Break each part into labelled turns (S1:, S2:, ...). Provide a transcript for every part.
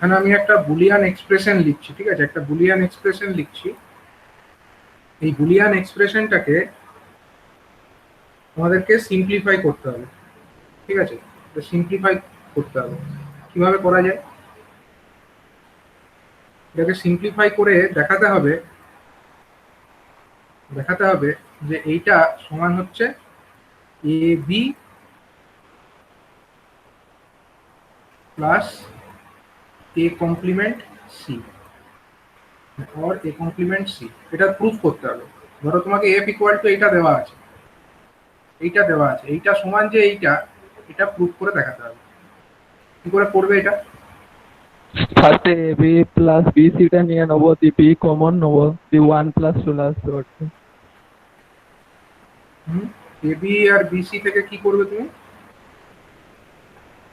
S1: এখানে আমি একটা বুলিয়ান এক্সপ্রেশন লিখছি, ঠিক আছে, একটা বুলিয়ান এক্সপ্রেশন লিখছি। এই বুলিয়ান এক্সপ্রেশনটাকে আমাদেরকে সিম্পলিফাই করতে হবে, ঠিক আছে, সিম্পলিফাই করতে হবে। কিভাবে করা যায়? এটাকে সিম্পলিফাই করে দেখাতে হবে যে এইটা সমান হচ্ছে A B plus A complement C और ए কমপ্লিমেন্ট সি। এটা প্রুফ করতে হবে। ধরো তোমাকে এফ ইকুয়াল টু এইটা দেওয়া আছে, এইটা সমান যে এইটা, এটা প্রুফ করে দেখাতে হবে। কি করে করবে এটা?
S2: ফার্স্টে এ বি প্লাস বি সিটা নিয়ে নেবো, দি বি কমন নেবো, দি 1 প্লাস চলে আসতে পারছে।
S1: A B R B C থেকে কি করবে তুমি?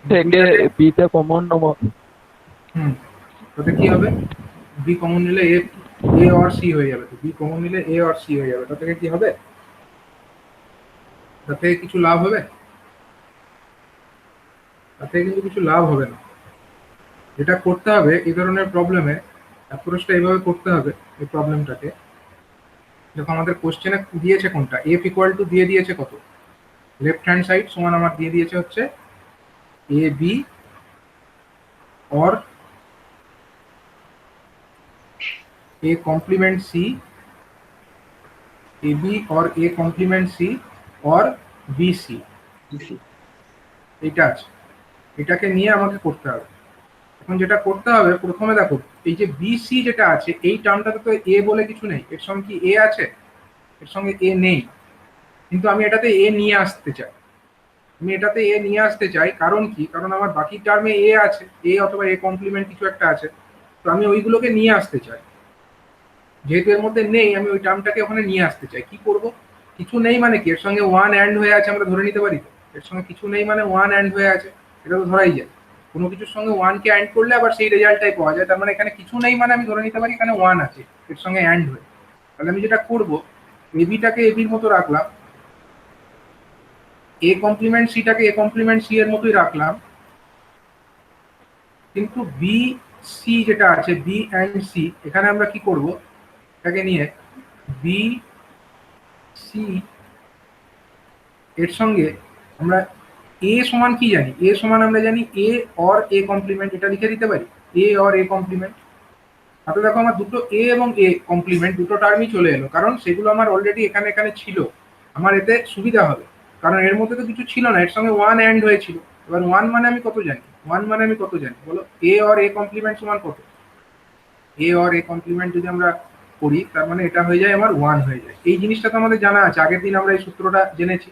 S2: থেকে বিটা কমন নেবো।
S1: তাতে কি হবে? বি কমন নিলে এ এ और সি হয়ে যাবে। তো বি কমন নিলে এ और সি হয়ে যাবে। তাতে কি হবে? তাতে কিছু লাভ হবে? তাতে কিন্তু কিছু লাভ হবে না। যেটা করতে হবে এই ধরনের প্রবলেমে, অ্যাপ্রোচটা এইভাবে করতে হবে। এই প্রবলেমটাকে দেখো, আমাদের কোশ্চেনে দিয়েছে কোনটা, এফ ইকুয়াল টু দিয়ে দিয়েছে কত, লেফট হ্যান্ড সাইড সমান আমার দিয়ে দিয়েছে হচ্ছে এ বি और A complement C, A B और ए कॉम्प्लीमेंट सी और बी सी। এটা আছে, এটাকে নিয়ে আমাকে করতে হবে। এখন যেটা করতে হবে, প্রথমে দেখো এই যে বি সি যেটা আছে, এই টার্মটাতে তো এ বলে কিছু নেই। এর সঙ্গে কি এ আছে? এর সঙ্গে এ নেই, কিন্তু আমি এটাতে এ নিয়ে আসতে চাই। কারণ কি? কারণ আমার বাকি টার্মে এ আছে, এ অথবা এ কমপ্লিমেন্ট কিছু একটা আছে। তো আমি ওইগুলোকে নিয়ে আসতে চাই। যেহেতু এর মধ্যে নেই, আমি ওই টার্মটাকে ওখানে নিয়ে আসতে চাই। কি করব? কিছু নেই মানে কি? এর সঙ্গে ওয়ান অ্যান্ড হয়ে আছে, আমরা ধরে নিতে পারি তো। এর সঙ্গে কিছু নেই মানে ওয়ান অ্যান্ড হয়ে আছে, এটা তো ধরাই যায়। কোনো কিছুর সঙ্গে ওয়ানকে অ্যান্ড করলে আবার সেই রেজাল্টটাই পাওয়া যায়। তার মানে এখানে কিছু নেই মানে আমি ধরে নিতে পারি এখানে ওয়ান আছে এর সঙ্গে অ্যান্ড হয়ে। তাহলে আমি যেটা করব, এবিটাকে এবির মতো রাখলাম, এ কমপ্লিমেন্ট সিটাকে এ কমপ্লিমেন্ট সি এর মতোই রাখলাম, কিন্তু বি সি যেটা আছে, বি অ্যান্ড সি, এখানে আমরা কি করব, এটাকে নিয়ে বি সি এর সঙ্গে আমরা এ সমান কি জানি? এ সমান আমরা জানি এ और এ কমপ্লিমেন্ট, এটা লিখে দিতে পারি এ और এ কমপ্লিমেন্ট। তাহলে দেখো আমার দুটো এ এবং এ কমপ্লিমেন্ট দুটো টার্মই চলে এলো, কারণ সেগুলো আমার অলরেডি এখানে এখানে ছিল। আমার এতে সুবিধা হবে, কারণ এর মধ্যে তো কিছু ছিল না, এর সঙ্গে ওয়ান অ্যান্ড হয়েছিল। এবার ওয়ান মানে আমি কত জানি? বলো, এ और এ কমপ্লিমেন্ট সমান কত? এ और এ কমপ্লিমেন্ট যদি আমরা করি, তার মানে এটা হয়ে যায় আমার ওয়ান হয়ে যায়। এই জিনিসটা তো আমাদের জানা আছে, আগের দিন আমরা এই সূত্রটা জেনেছি।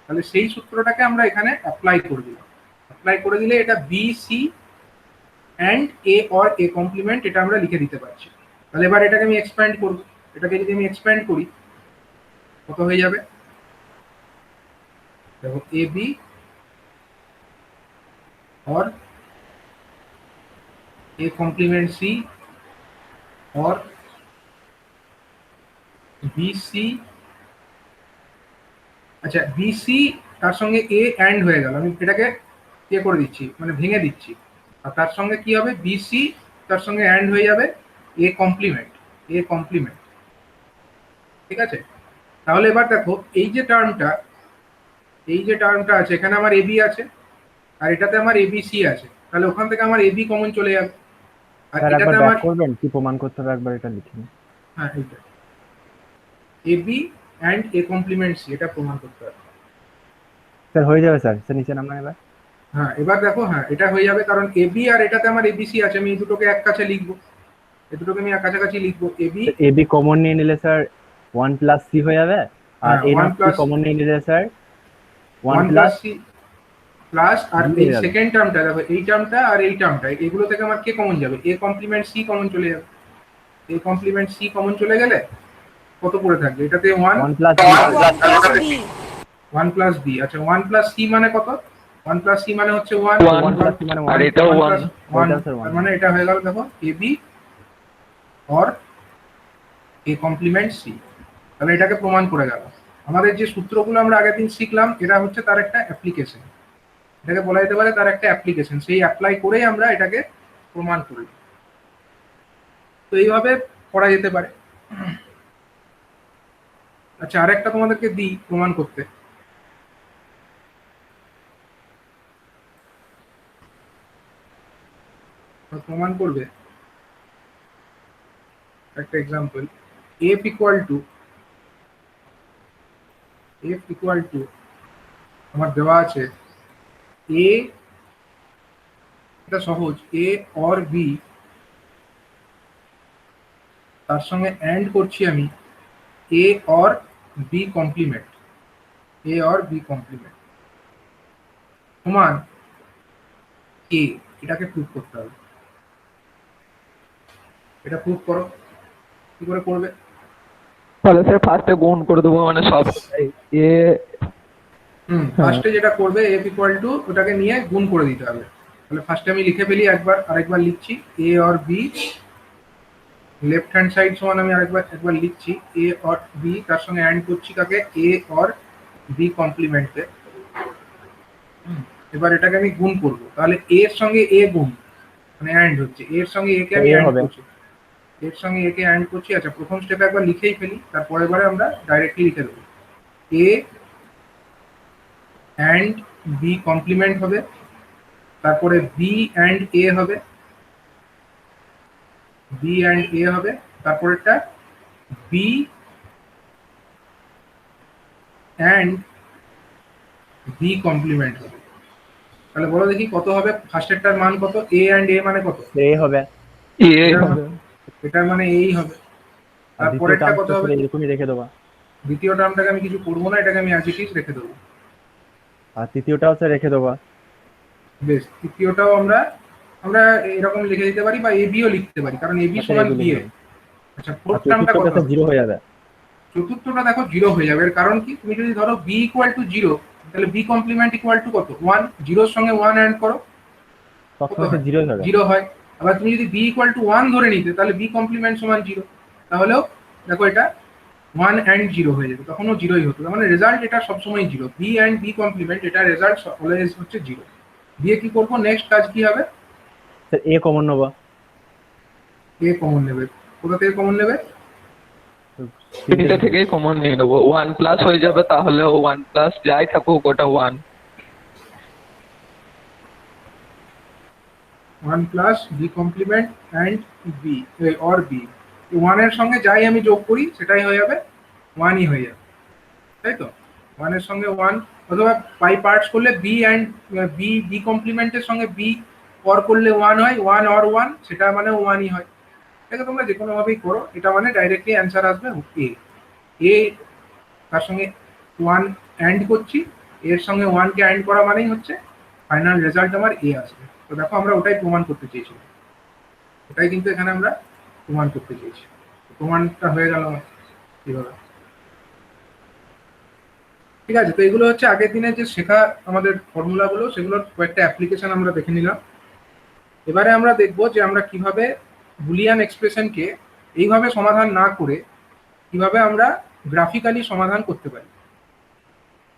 S1: তাহলে সেই সূত্রটাকে আমরা এখানে অ্যাপ্লাই করে দিলাম। অ্যাপ্লাই করে দিলে এটা বি সি অ্যান্ড এ और এ কমপ্লিমেন্ট, এটা আমরা লিখে দিতে পারছি। তাহলে এবার এটাকে আমি এক্সপ্যান্ড করব। এটাকে যদি আমি এক্সপ্যান্ড করি, কত হয়ে যাবে? দেখো, এ বি और ए कॉम्प्लीमेंट सी और बी सी। আচ্ছা, বি সি তার সঙ্গে এ অ্যান্ড হয়ে গেল, আমি এটাকে ইয়ে করে দিচ্ছি, মানে ভেঙে দিচ্ছি। আর তার সঙ্গে কি হবে? বি সি তার সঙ্গে অ্যান্ড হয়ে যাবে এ কমপ্লিমেন্ট, এ কমপ্লিমেন্ট, ঠিক আছে। তাহলে এবার দেখো এই যে টার্মটা আছে, এখানে আমার এবি আছে আর এটাতে আমার এবিসি আছে। তাহলে ওখান থেকে আমার এবি কমন চলে যাবে, আর
S3: স্যার একবার
S1: এটাতে
S3: ব্যাক
S1: আমার,
S3: করবেন, কি প্রমাণ করতে হবে একবার এটা লিখুন।
S1: হ্যাঁ এইটা AB and A complement C, এটা প্রমাণ করতে হবে।
S3: স্যার হয়ে যাবে স্যার, স্যার নিচে নামান এবার।
S1: হ্যাঁ এবার দেখো, হ্যাঁ এটা হয়ে যাবে, কারণ এবি আর এটাতে আমার এবিসি আছে। আমি এই দুটোকে এক কাছে লিখবো, এই দুটোকে আমি কাছাকাছি লিখবো। এবি,
S3: এ বি কমন নিয়ে নিলে স্যার 1 + সি হয়ে যাবে, আর
S1: হ্যাঁ
S3: A
S1: one
S3: not C
S1: plus
S3: common নিয়ে নিলে sir 1
S1: one plus
S3: +
S1: C plus, আর
S3: বি
S1: এই
S3: হয়ে যাবে।
S1: সেকেন্ড টার্মটা দেখো, এই টার্মটা আর এই টার্মটা, এগুলো থেকে আমার কে কমন যাবে? এ কমপ্লিমেন্ট সি কমন চলে যাবে। এ কমপ্লিমেন্ট সি কমন চলে গেলে কত পড়ে থাকবে? এটাতে one,
S3: 1 + B.
S1: One plus B. আচ্ছা, ওয়ান প্লাস সি মানে কত? ওয়ান প্লাস সি মানে হচ্ছে ওয়ান,
S3: 1 + সি মানে
S2: আর
S3: 1,
S2: এটাও
S1: ওয়ান
S2: 1।
S1: Plus one.
S3: এটাও স্যার
S1: তার
S3: 1।
S1: মানে এটা হয়ে গেল দেখো এ বি और এ কমপ্লিমেন্ট সি। তাহলে এটাকে প্রমাণ করে গেল। আমাদের যে সূত্রগুলো আমরা আগের দিন শিখলাম, এটা হচ্ছে তার একটা অ্যাপ্লিকেশন, এটাকে বলা যেতে পারে তার একটা অ্যাপ্লিকেশন। সেই অ্যাপ্লাই করেই আমরা এটাকে প্রমাণ করলাম। তো এইভাবে করা যেতে পারে। আচ্ছা, আরেকটা তোমাদেরকে দিই প্রমাণ করতে। প্রমাণ করবে একটা এক্সাম্পল। এফ ইকুয়াল টু আমার দেওয়া আছে এ, এটা সহজ, এ অর বি, তার সঙ্গে অ্যান্ড করছি আমি A or B complement, A or B complement সমান এ। এটাকে প্রুভ করতে হবে। এটা প্রুভ করো। কি করে করবে?
S2: তাহলে স্যার ফার্স্টে গুণ করে দেবো মানে সব এ।
S1: ফার্স্টে যেটা করবে এফ ইকুয়াল টু ওটাকে নিয়ে গুণ করে দিতে হবে। তাহলে ফার্স্টে আমি লিখে ফেলি একবার, আরেকবার লিখছি A or B, left hand side সমান আমি একবার লিখছি এ অর বি, তার সঙ্গে অ্যান্ড করছি কাকে, এ অর বি কমপ্লিমেন্টে। এবার এটাকে আমি গুণ করব, তাহলে এর সঙ্গে এ গুণ মানে অ্যান্ড হচ্ছে, এর সঙ্গে এ কে আমি
S3: এ
S1: অ্যান্ড
S3: হবে।
S1: করছি, এর সঙ্গে এ কে অ্যান্ড করছি। আচ্ছা, প্রথম স্টেপে একবার লিখেই ফেলি, তারপরে বারে আমরা ডাইরেক্টলি লিখে দেবো এ অ্যান্ড বি কমপ্লিমেন্ট হবে, তারপরে বি অ্যান্ড এ হবে, বি অ্যান্ড এ হবে, তারপরেরটা বি অ্যান্ড বি কমপ্লিমেন্ট হবে। তাহলে বলো দেখি কত হবে? ফার্স্টেরটার মান কত? এ অ্যান্ড এ মানে কত?
S3: এ হবে।
S2: এ
S1: এটার
S2: হবে।
S1: এটার মানে এই হবে।
S3: আর দ্বিতীয়
S1: তারপরেরটা কত
S3: টার্মটা
S1: হবে?
S3: এরকমই রেখে দেবো।
S1: দ্বিতীয় টার্মটাকে আমি কিছু করবো না, এটাকে আমি অ্যাজ ইট ইজ রেখে দেবো।
S3: আর তৃতীয়টাও স্যার রেখে দেবো।
S1: বেশ, তৃতীয়টাও আমরা আমরা এরকম লিখে দিতে পারি, বা এ বিও লিখতে পারি, কারণ এ বি
S3: আচ্ছা,
S1: সমান
S3: এগুলো
S1: বি এ।
S3: লিখে দেবো।
S1: আচ্ছা,
S3: আর
S1: ফোর্থ টার্মটা কত
S3: চতুর্থটা স্যার
S1: হবে?
S3: জিরো হয়ে যাবে।
S1: চতুর্থটা দেখো জিরো হয়ে যাবে। এর কারণ কি? তুমি যদি ধরো বি ইকুয়াল টু জিরো, তাহলে বি কমপ্লিমেন্ট ইকুয়াল টু কত? ওয়ান। জিরোর সঙ্গে ওয়ান অ্যাড করো, কত
S3: সবসময় স্যার
S1: হয়?
S3: জিরোই হবে।
S1: জিরো হয়। আবার তুমি যদি বি ইকুয়াল টু ওয়ান ধরে নিতে, তাহলে বি কমপ্লিমেন্ট সমান জিরো, তাহলেও দেখো এটা ওয়ান অ্যান্ড জিরো হয়ে যেত, তখনও জিরোই হতো। তার মানে রেজাল্ট এটা সবসময় zero. B and B complement, এটা রেজাল্ট অলওয়েজ হচ্ছে জিরো। দিয়ে কি করবো? নেক্সট কাজ কি হবে?
S3: স্যার এ কমন নেবো।
S1: এ কমন নেবে। কোথা থেকে কমন নেবে?
S2: তিনটে থেকেই কমন নিয়ে নেবো, ওয়ান প্লাস হয়ে যাবে, তাহলে ওয়ান প্লাস যাই থাকুক ওটা one.
S1: One plus B complement and B or B, ওয়ানের সঙ্গে যাই আমি যোগ করি সেটাই হয়ে যাবে ওয়ানই হয়ে যাবে, তাই তো? ওয়ানের সঙ্গে ওয়ান, অথবা বাই পার্টস করলে বি অ্যান্ড বি, বি কমপ্লিমেন্টের সঙ্গে বি অর করলে ওয়ান হয়, ওয়ান অর ওয়ান, সেটা মানে ওয়ানই হয়। এটাকে তোমরা যে কোনোভাবেই করো, এটা মানে ডাইরেক্টলি অ্যান্সার আসবে এ। এ তার সঙ্গে ওয়ান অ্যান্ড করছি, এর সঙ্গে ওয়ানকে অ্যান্ড করা মানেই হচ্ছে ফাইনাল রেজাল্ট আমার এ আসবে। তো দেখো আমরা ওটাই প্রমাণ করতে চেয়েছিলাম, ওটাই কিন্তু এখানে আমরা প্রমাণ করতে চেয়েছি। প্রমাণটা হয়ে গেল আমার এইভাবে। ঠিক আছে, তো এগুলো হচ্ছে আগের দিনে যে শেখা আমাদের ফর্মুলাগুলো, সেগুলোর কয়েকটা অ্যাপ্লিকেশন আমরা দেখে নিলাম। এবারে আমরা দেখব যে আমরা কিভাবে বুলিয়ান এক্সপ্রেশনকে এইভাবে সমাধান না করে কিভাবে আমরা গ্রাফিক্যালি সমাধান করতে পারি।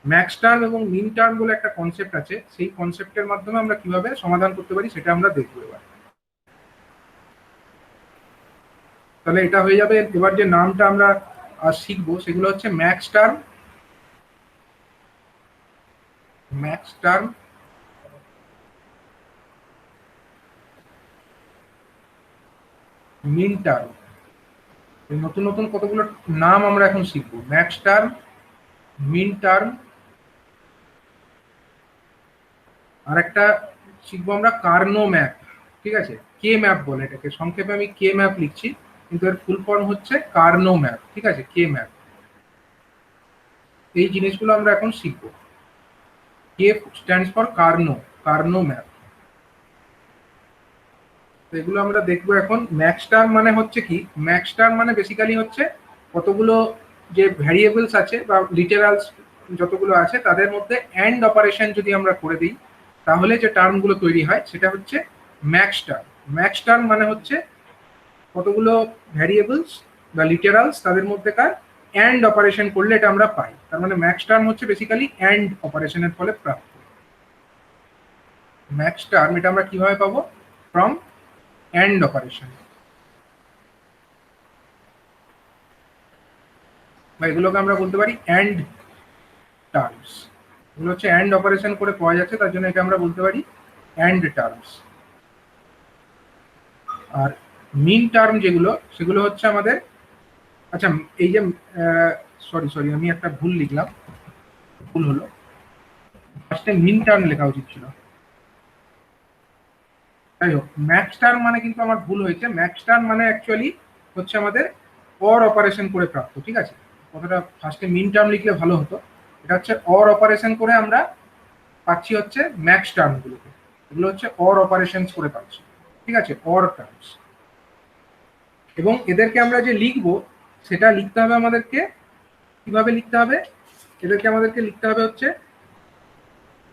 S1: ম্যাক্স টার্ম এবং মিন টার্ম বলে একটা কনসেপ্ট আছে, সেই কনসেপ্টের মাধ্যমে আমরা কিভাবে সমাধান করতে পারি সেটা আমরা দেখবো এবার। তাহলে এটা হয়ে যাবে। এবার যে নামটা আমরা শিখবো সেগুলো হচ্ছে ম্যাক্স টার্ম, মিন টার্ম। নতুন নতুন কতগুলো নাম আমরা এখন শিখবো। ম্যাক্স টার্ম, মিন টার্ম, আর একটা শিখবো আমরা কার্নো ম্যাপ। ঠিক আছে, কে ম্যাপ বলে এটাকে, সংক্ষেপে আমি কে ম্যাপ লিখছি, কিন্তু এর ফুল ফর্ম হচ্ছে কার্নো ম্যাপ। ঠিক আছে, কে ম্যাপ। এই জিনিসগুলো আমরা এখন শিখবো। কে স্ট্যান্ডস ফর কার্নো ম্যাপ। তো এগুলো আমরা দেখবো এখন। ম্যাক্স টার্ম মানে হচ্ছে কি? ম্যাক্স টার্ম মানে বেসিক্যালি হচ্ছে কতগুলো যে ভ্যারিয়েবলস আছে বা লিটারালস যতগুলো আছে তাদের মধ্যে অ্যান্ড অপারেশন যদি আমরা করে দিই, তাহলে যে টার্মগুলো তৈরি হয় সেটা হচ্ছে ম্যাক্স টার্ম। ম্যাক্স টার্ম মানে হচ্ছে কতগুলো ভ্যারিয়েবলস বা লিটারালস তাদের মধ্যেকার অ্যান্ড অপারেশন করলে এটা আমরা পাই। তার মানে ম্যাক্স টার্ম হচ্ছে বেসিক্যালি অ্যান্ড অপারেশনের ফলে প্রাপ্ত। ম্যাক্স টার্ম এটা আমরা কিভাবে পাবো? ফ্রম অ্যান্ড অপারেশন, বা এগুলোকে আমরা বলতে পারি অ্যান্ড টার্মস। এগুলো হচ্ছে অ্যান্ড অপারেশন করে পাওয়া যাচ্ছে, তার জন্য এটা আমরা বলতে পারি অ্যান্ড টার্মস। আর মিন টার্ম যেগুলো, সেগুলো হচ্ছে আমাদের, আচ্ছা এই যে সরি আমি একটা ভুল লিখলাম, ভুল হলো, ফার্স্টে মিন টার্ম লেখা উচিত ছিল। যাই হোক, ম্যাক্স টার্ম মানে কিন্তু আমার ভুল হয়েছে। ম্যাক্স টার্ম মানে অ্যাকচুয়ালি হচ্ছে আমাদের অর অপারেশন করে প্রাপ্ত, ঠিক আছে? কথাটা ফার্স্টে মিন টার্ম লিখলে ভালো হতো। এটা হচ্ছে অর অপারেশন করে আমরা পাচ্ছি হচ্ছে ম্যাক্স টার্মগুলোকে, এগুলো হচ্ছে অর অপারেশন করে পাচ্ছি, ঠিক আছে, অর টার্মস। এবং এদেরকে আমরা যে লিখবো সেটা লিখতে হবে আমাদেরকে কিভাবে লিখতে হবে, এদেরকে আমাদেরকে লিখতে হবে হচ্ছে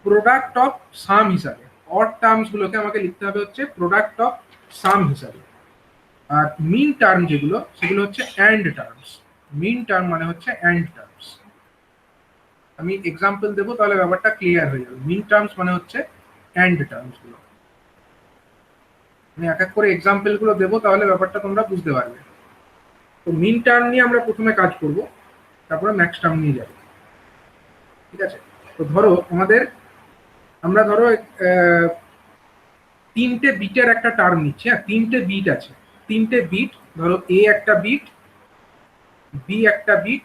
S1: প্রোডাক্ট অফ সাম হিসাবে। অড টার্মস গুলোকে আমাকে লিখতে হবে হচ্ছে প্রোডাক্ট অফ সাম হিসাবে। আর মিন টার্ম যেগুলো, সেগুলো হচ্ছে অ্যান্ড টার্মস। মিন টার্ম মানে হচ্ছে অ্যান্ড টার্মস। আমি এক্সাম্পল দেবো, তাহলে ব্যাপারটা ক্লিয়ার হয়ে যাবে। মিন টার্মস মানে হচ্ছে অ্যান্ড টার্মস গুলো। আমি এক এক করে এক্সাম্পল গুলো দেবো, তাহলে ব্যাপারটা তোমরা বুঝতে পারবে। তো মিন টার্ম নিয়ে আমরা প্রথমে কাজ করব, তারপরে ম্যাক্স টার্ম নিয়ে যাবো, ঠিক আছে? তো ধরো আমরা ধরো তিনটে বিটের একটা টার্ম নিচ্ছি। হ্যাঁ, তিনটে বিট আছে, তিনটে বিট, ধরো এ একটা বিট, বি একটা বিট,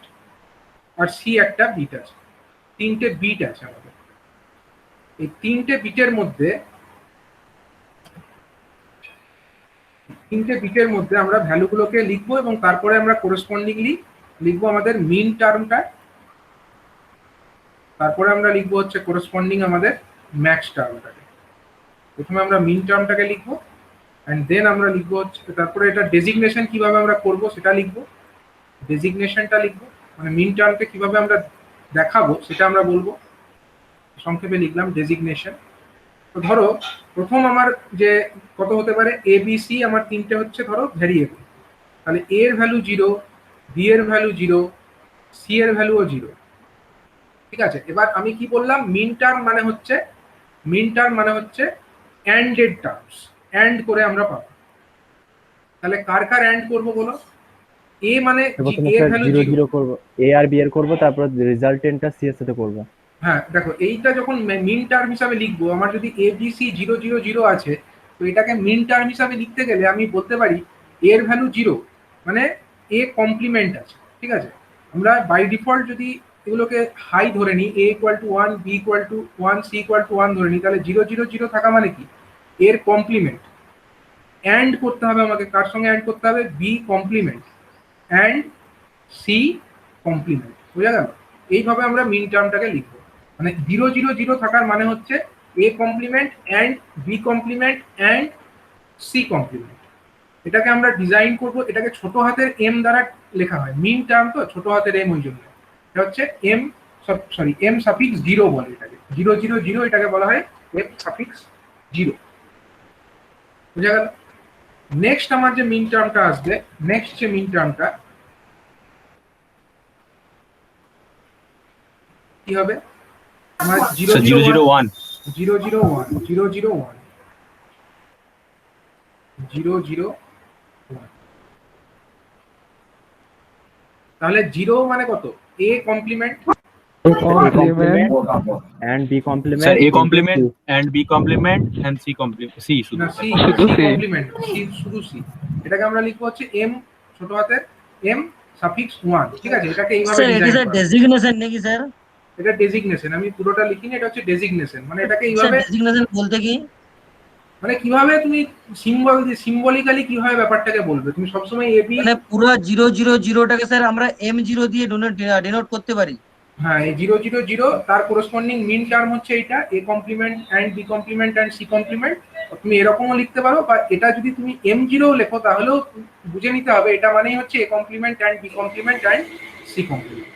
S1: আর সি একটা বিট আছে। তিনটে বিট আছে আমাদের। এই তিনটে বিটের মধ্যে আমরা ভ্যালুগুলোকে লিখবো, এবং তারপরে আমরা করেসপন্ডিংলি লিখবো আমাদের মিন টার্মটা, তারপরে আমরা লিখবো হচ্ছে করেসপন্ডিং আমাদের ম্যাক্স টার্মটাকে। প্রথমে আমরা মিন টার্মটাকে লিখবো, অ্যান্ড দেন আমরা লিখবো হচ্ছে, তারপরে এটা ডেজিগনেশন কিভাবে আমরা করব সেটা লিখবো, ডেজিগনেশনটা লিখবো, মানে মিন টার্মকে কিভাবে আমরা দেখাবো সেটা আমরা বলবো। সংক্ষেপে লিখলাম ডেজিগনেশন। তো ধরো প্রথম আমার যে কত হতে পারে, এ বি সি আমার তিনটে হচ্ছে ধরো ভ্যারিয়েবল, তাহলে এ এর ভ্যালু 0, বি এর ভ্যালু 0, সি এর ভ্যালুও 0, ঠিক আছে? এবার আমি কি বললাম, মিন টার্ম মানে হচ্ছে অ্যান্ডেড টার্মস, অ্যান্ড করে আমরা পাবো। তাহলে কার কার অ্যান্ড করবো বলো? এ মানে
S3: প্রথমে
S1: এ এর
S3: স্যার
S1: ভ্যালু
S3: 0
S1: 0।
S3: 0 করব, এ আর বি এর করব, তারপর রেজাল্টেন্টটা সি এর সাথে করব।
S1: হ্যাঁ দেখো, এইটা যখন মিন টার্ম হিসাবে লিখবো, আমার যদি এ বি সি 0 0 0 আছে, তো এটাকে মিন টার্ম হিসাবে লিখতে গেলে আমি বলতে পারি এর ভ্যালু 0, মানে এ কমপ্লিমেন্ট আছে, ঠিক আছে? আমরা বাই ডিফল্ট যদি এগুলোকে হাই ধরে নিই, A equal to 1, B equal to 1, C equal to 1 ধরে নিই, তাহলে 0 0 0 থাকা মানে কি এর কমপ্লিমেন্ট। অ্যান্ড করতে হবে আমাকে, কার সঙ্গে অ্যান্ড করতে হবে? B complement and C complement. বোঝা গেল? এইভাবে আমরা মিন টার্মটাকে লিখবো। মানে 0 0 0 থাকার মানে হচ্ছে A complement and B complement and C complement. এটাকে আমরা ডিজাইন করব, এটাকে ছোট হাতের এম দ্বারা লেখা হয়। মিন টার্ম তো ছোট হাতের এম, ওই জন্য এটা হচ্ছে এম সাফিক্স 0 বলে এটাকে। 0 0 0 এটাকে বলা হয় এম সাফিক্স 0। বুঝা গেল? নেক্সট আমার যে মিন টার্মটা আসবে, নেক্সট যে মিন টার্মটা কি হবে, আমার 0 0 1 0 0 1 0 0 1 0 0 1। তাহলে 0 মানে কত? A complement
S2: complement
S3: and b complement
S4: Sir, A
S3: into
S4: complement
S3: C.
S4: and B complement and C complement. C should
S1: না,
S4: be.
S1: সি
S2: শুধু
S1: সি
S2: C।
S1: কমপ্লিমেন্ট, সি শুধু সি। এটাকে আমরা লিখবো হচ্ছে এম ছোট হাতের এম সাফিক্স 1, ঠিক আছে? এটাকে এইভাবে
S5: স্যার এটি
S1: ডিজাইন
S5: স্যার
S1: করা।
S5: ডেজিগনেশন নাকি স্যার?
S1: এটা ডেজিগনেশন, আমি পুরোটা লিখিনি, এটা হচ্ছে ডেজিগনেশন। মানে এটাকে
S5: স্যার
S1: এইভাবে,
S5: ডেজিগনেশন বলতে কি?
S1: মানে কিভাবে তুমি সিম্বলিক্যালি কিভাবে ব্যাপারটাকে বলবে, তুমি সবসময় এ বি,
S5: মানে পুরো 0 0 0টাকে স্যার আমরা m0 দিয়ে ডিনোট করতে পারি।
S1: হ্যাঁ এই 0 0 0 তার করসপন্ডিং মিন টার্ম হচ্ছে এইটা, A complement and B complement and C complement. তুমি এরকমও লিখতে পারো, বা এটা যদি তুমি m0 লেখো তাহলেও বুঝে নিতে হবে এটা মানেই হচ্ছে A complement and B complement and C complement.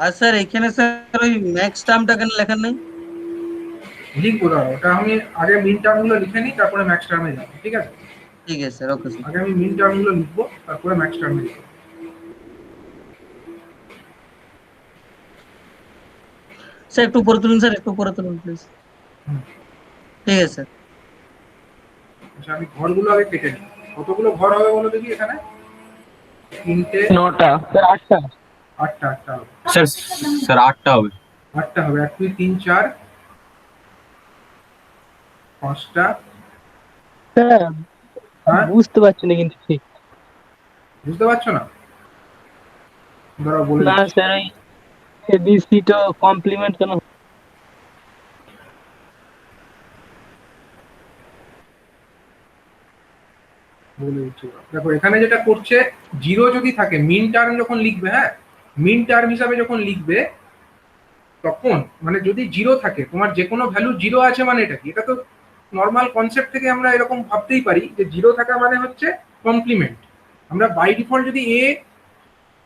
S5: আর স্যার এখানে স্যার ওই ম্যাক্স টার্মটা কেন লেখা নেই?
S1: লিখবো, দাঁড়াও ওটা আমি আগে মিন টার্মগুলো লিখে নিই, তারপরে ম্যাক্স টার্মে যাবো, ঠিক আছে?
S5: ঠিক আছে স্যার, ওকে স্যার।
S1: আগে আমি মিন টার্মগুলো লিখবো, তারপরে ম্যাক্স টার্মে যাবো।
S5: স্যার একটু উপরে তুলুন স্যার, একটু উপরে তুলুন প্লিজ।
S1: হুম।
S5: ঠিক আছে স্যার।
S1: আচ্ছা আমি ঘরগুলো আগে কেটে নিই। কতগুলো ঘর হবে বলো দেখি এখানে? 3টে,
S2: 9টা স্যার 8টা
S1: 8টা, 8টা হবে।
S4: স্যার স্যার 8টা হবে।
S1: 8টা হবে, 1 2 3 4 5টা।
S2: স্যার
S1: হ্যাঁ
S2: বুঝতে পারছি না কিন্তু ঠিক
S1: বুঝতে পারছো না? দাঁড়াও বলে
S2: না
S1: দিচ্ছি।
S2: স্যার ওই এবিসি তো কমপ্লিমেন্ট কেন
S1: বলে দিচ্ছি। দেখো এখানে যেটা করছে, জিরো যদি থাকে, মিন টার্ম যখন লিখবে, হ্যাঁ মিন টার্ম হিসাবে যখন লিখবে, তখন মানে যদি জিরো থাকে, তোমার যে কোনো ভ্যালু জিরো আছে মানে এটা কি? এটা তো নর্মাল কনসেপ্ট থেকে আমরা এরকম ভাবতেই পারি যে জিরো থাকা মানে হচ্ছে কমপ্লিমেন্ট। আমরা বাই ডিফল্ট যদি এ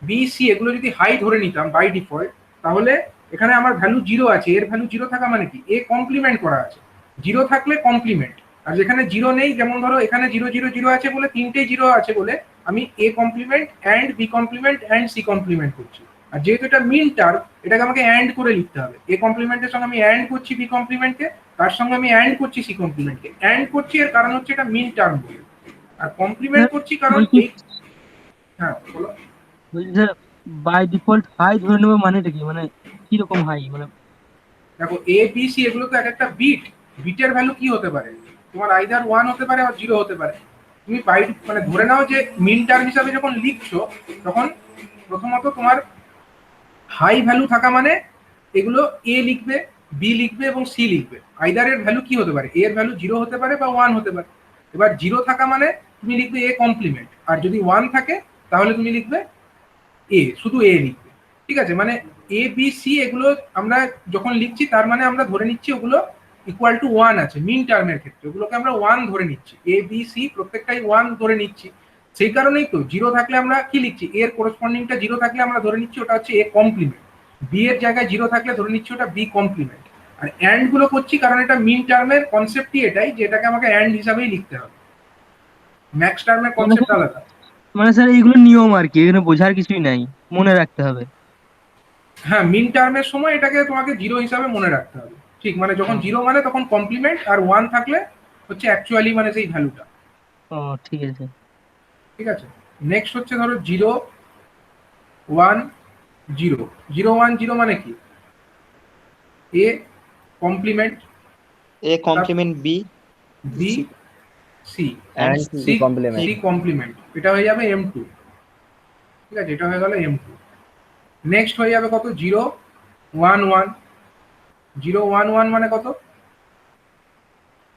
S1: বি সি এগুলো যদি হাই ধরে নিতাম বাই ডিফল্ট, তাহলে এখানে আমার ভ্যালু জিরো আছে, এর ভ্যালু জিরো থাকা মানে কি? এ কমপ্লিমেন্ট করা আছে। জিরো থাকলে কমপ্লিমেন্ট, আর যেখানে জিরো নেই, যেমন ধরো এখানে 0 0 0 আছে বলে, 3টে জিরো আছে বলে আমি A complement and B complement and C complement করছি। আর যেহেতু এটা মিন টার্ম, এটাকে আমাকে অ্যান্ড করে লিখতে হবে। এ কমপ্লিমেন্টের সঙ্গে আমি অ্যান্ড করছি বি কমপ্লিমেন্টকে, তার সঙ্গে আমি অ্যান্ড করছি সি কমপ্লিমেন্টকে। অ্যান্ড করছি এর কারণ হচ্ছে এটা মিন টার্ম বলে, আর কমপ্লিমেন্ট করছি কারণ
S2: বলছি
S1: এই, হ্যাঁ বলো।
S2: বলছি স্যার বাই ডিফল্ট হাই ধরে নেবো মানেটা কি মানে কিরকম হাই মানে
S1: দেখো এ বি সি এগুলো তো এক একটা বিট, বিটের ভ্যালু কি হতে পারে? তোমার আইদার 1 হতে পারে আর 0 হতে পারে। তুমি বাই মানে ধরে নাও যে মিন টার্ম হিসাবে যখন লিখছো, তখন প্রথমত তোমার হাই ভ্যালু থাকা মানে এগুলো এ লিখবে, বি লিখবে এবং সি লিখবে। আইদার এর ভ্যালু কি হতে পারে? এর ভ্যালু 0 হতে পারে বা 1 হতে পারে। এবার 0 থাকা মানে তুমি লিখবে এ কমপ্লিমেন্ট, আর যদি 1 থাকে তাহলে তুমি লিখবে এ, শুধু এ লিখবে। ঠিক আছে, মানে এ বি সি এগুলো আমরা যখন লিখছি তার মানে আমরা ধরে নিচ্ছি ওগুলো ইকুয়াল টু 1 আছে। মিন টার্মের ক্ষেত্রে ওগুলোকে আমরা 1 ধরে নিচ্ছি, এ বি সি প্রত্যেকটাই 1 ধরে নিচ্ছি। সেই কারণেই তো জিরো থাকলে আমরা কি লিখছি? এর কোরসপন্ডিংটা জিরো থাকলে আমরা ধরে নিচ্ছি ওটা হচ্ছে এ কমপ্লিমেন্ট। বি এর জায়গায় জিরো থাকলে ধরে নিচ্ছি ওটা বি কমপ্লিমেন্ট। আর অ্যান্ড গুলো করছি কারণ এটা মিন টার্মের কনসেপ্টই এটাই, যে এটাকে আমাকে অ্যান্ড হিসাবেই লিখতে হবে। ম্যাক্স টার্মের কনসেপ্ট আলাদা।
S2: মানে স্যার এইগুলো নিয়ম আর কি এখানে বোঝার কিছুই নাই মনে রাখতে হবে
S1: হ্যাঁ মিন টার্মের সময় এটাকে তোমাকে জিরো হিসাবে মনে রাখতে হবে। ঠিক, মানে যখন জিরো মানে তখন কমপ্লিমেন্ট, আর 1 থাকলে হচ্ছে অ্যাকচুয়ালি মানে সেই ভ্যালুটা।
S2: ও ঠিক আছে
S1: ঠিক আছে, নেক্সট হচ্ছে ধরো 0 1 0। 0 1 0 মানে কি? A complement,
S6: A complement B,
S1: B C,
S3: and
S1: C
S3: C complement.
S1: C complement, এটা হয়ে যাবে M2। ঠিক আছে, এটা হয়ে গেল M2। নেক্সট হয়ে যাবে কত? 0 1 1। 0 1 1 মানে কত?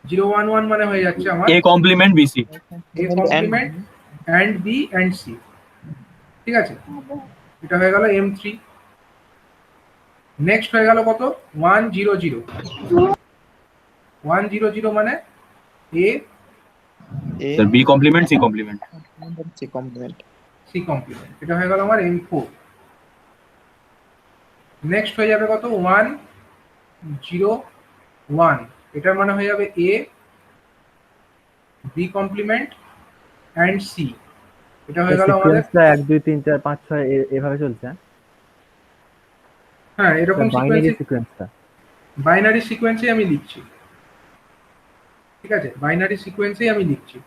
S1: 0 1 1 মানে হয়ে যাচ্ছে আমার
S4: A complement BC।
S1: A complement and B and C. ঠিক আছে, এটা হয়ে গেল M3। নেক্সট হয়ে গেল কত? 1 0 0। 1 0 0 মানে A
S6: A,
S4: sir B complement C complement।
S6: C complement.
S1: C complement, এটা হয়ে গেল আমার M4। নেক্সট হয়ে যাবে কত? 1 0 1, এটার মানে হয়ে যাবে এ বি কমপ্লিমেন্ট অ্যান্ড সি। এটা হয়ে গেল আমাদের,
S3: সিকোয়েন্সটা 1 2 3 4 5 6 এভাবে চলছে।
S1: হ্যাঁ এরকম
S3: বাইনারি
S1: সিকোয়েন্সে,
S3: সিকোয়েন্সটা।
S1: বাইনারি সিকোয়েন্সে আমি লিখছি। ঠিক আছে, বাইনারি সিকোয়েন্সেই আমি লিখছি।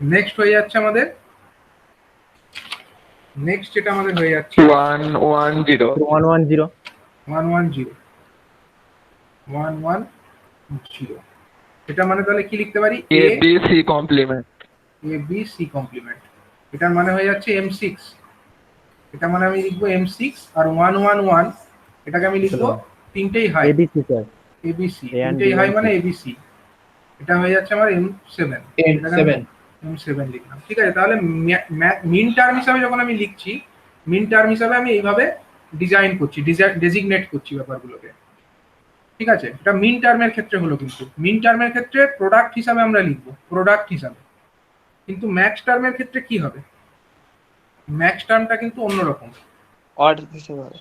S1: নেক্সট হয়ে যাচ্ছে আমাদের, নেক্সট যেটা আমাদের হয়ে যাচ্ছে
S2: 1 1 0
S3: 1 1 0
S1: 1 1 0 1 1 0। এটা মানে তাহলে কি লিখতে পারি?
S2: A B C complement
S1: A B C complement, এটার মানে হয়ে যাচ্ছে M6। এটা মানে আমি লিখবো M6, আর 1 1 1 এটাকে আমি লিখবো তিনটেই high,
S3: ABC sir.
S1: ABC
S3: A and
S1: তিনটেই
S3: B
S1: হাই
S3: and
S1: মানে
S3: C।
S1: ABC। এটা হয়ে যাচ্ছে আমার M7। M7 লিখলাম। ঠিক আছে, তাহলে মিন টার্ম হিসাবে যখন আমি লিখছি, মিন টার্ম হিসাবে আমি এইভাবে ডিজাইন করছি, ডেজিগনেট করছি ব্যাপারগুলোকে। ঠিক আছে, এটা মিন টার্মের ক্ষেত্রে হলো, কিন্তু মিন টার্মের ক্ষেত্রে প্রোডাক্ট হিসাবে আমরা লিখবো, প্রোডাক্ট হিসাবে। কিন্তু ম্যাক্স টার্মের ক্ষেত্রে কি হবে? ম্যাক্স টার্মটা কিন্তু অন্যরকম,
S6: Odd হিসেবে হবে।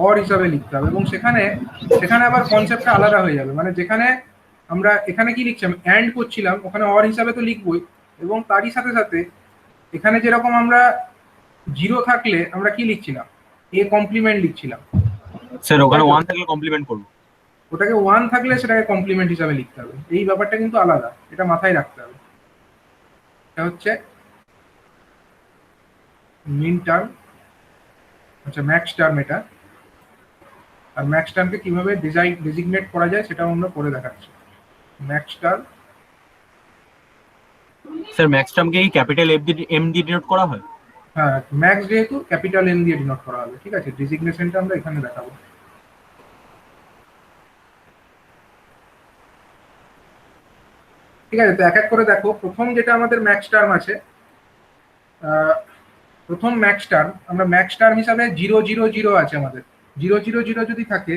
S1: অর হিসাবে লিখতে হবে, এবং সেখানে সেখানে আবার কনসেপ্টটা আলাদা হয়ে যাবে। মানে যেখানে আমরা এখানে কি লিখছিলাম, অ্যান্ড করছিলাম, ওখানে অর হিসাবে তো লিখবই, এবং তারই সাথে সাথে এখানে যেরকম আমরা জিরো থাকলে আমরা কি লিখছিলাম? এ কমপ্লিমেন্ট লিখছিলাম।
S4: স্যার ওখানে 1 থাকলে কমপ্লিমেন্ট করব।
S1: ওটাকে 1 থাকলে সেটাকে কমপ্লিমেন্ট হিসাবে লিখতে হবে। এই ব্যাপারটা কিন্তু আলাদা, এটা মাথায় রাখতে হবে। এটা হচ্ছে মিন টার্ম, আচ্ছা ম্যাক্স টার্ম এটা। আর ম্যাক্স টার্মকে কিভাবে ডেজিগনেট করা যায় সেটা আমরা পরে দেখাচ্ছি। ম্যাক্স টার্ম,
S4: স্যার ম্যাক্স টার্মকে কি ক্যাপিটাল এম দিয়ে ডিনোট করা হয়?
S1: হ্যাঁ ম্যাক্স যেহেতু ক্যাপিটাল এম দিয়ে ডিনোট করা হবে, ঠিক আছে। ডেজিগনেশনটা আমরা এখানে দেখাবো। ঠিক আছে, তো এক এক করে দেখো। প্রথম যেটা আমাদের ম্যাক্স টার্ম আছে, প্রথম ম্যাক্স টার্ম, আমরা ম্যাক্স টার্ম হিসাবে 0 0 0 আছে আমাদের। 0 0 0 যদি থাকে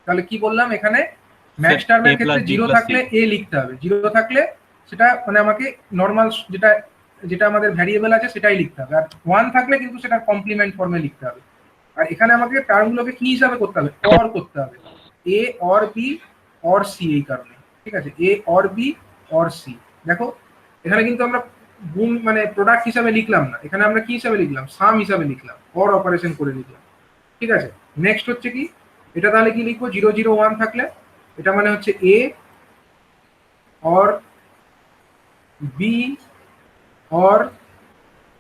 S1: তাহলে কি বললাম, এখানে ম্যাক্স টার্মের ক্ষেত্রে 0 থাকলে এ লিখতে হবে, 0 থাকলে সেটা মানে আমাকে নর্মাল যেটা যেটা আমাদের ভ্যারিয়েবল আছে সেটাই লিখতে হবে, আর 1 থাকলে কিন্তু সেটা কমপ্লিমেন্ট ফর্মে লিখতে হবে। আর এখানে আমাকে টার্মগুলোকে কি হিসাবে করতে হবে, অর করতে হবে, A or B or C, এই কারণে। ঠিক আছে, A or B or C. দেখো এখানে কিন্তু আমরা গুণ মানে প্রোডাক্ট হিসাবে লিখলাম না, এখানে আমরা কি হিসাবে লিখলাম, সাম হিসাবে লিখলাম, অর অপারেশন করে লিখলাম। ঠিক আছে, নেক্সট হচ্ছে কি, এটা তাহলে কি লিখবো, 0 0 1 থাকলে এটা মানে হচ্ছে A or B or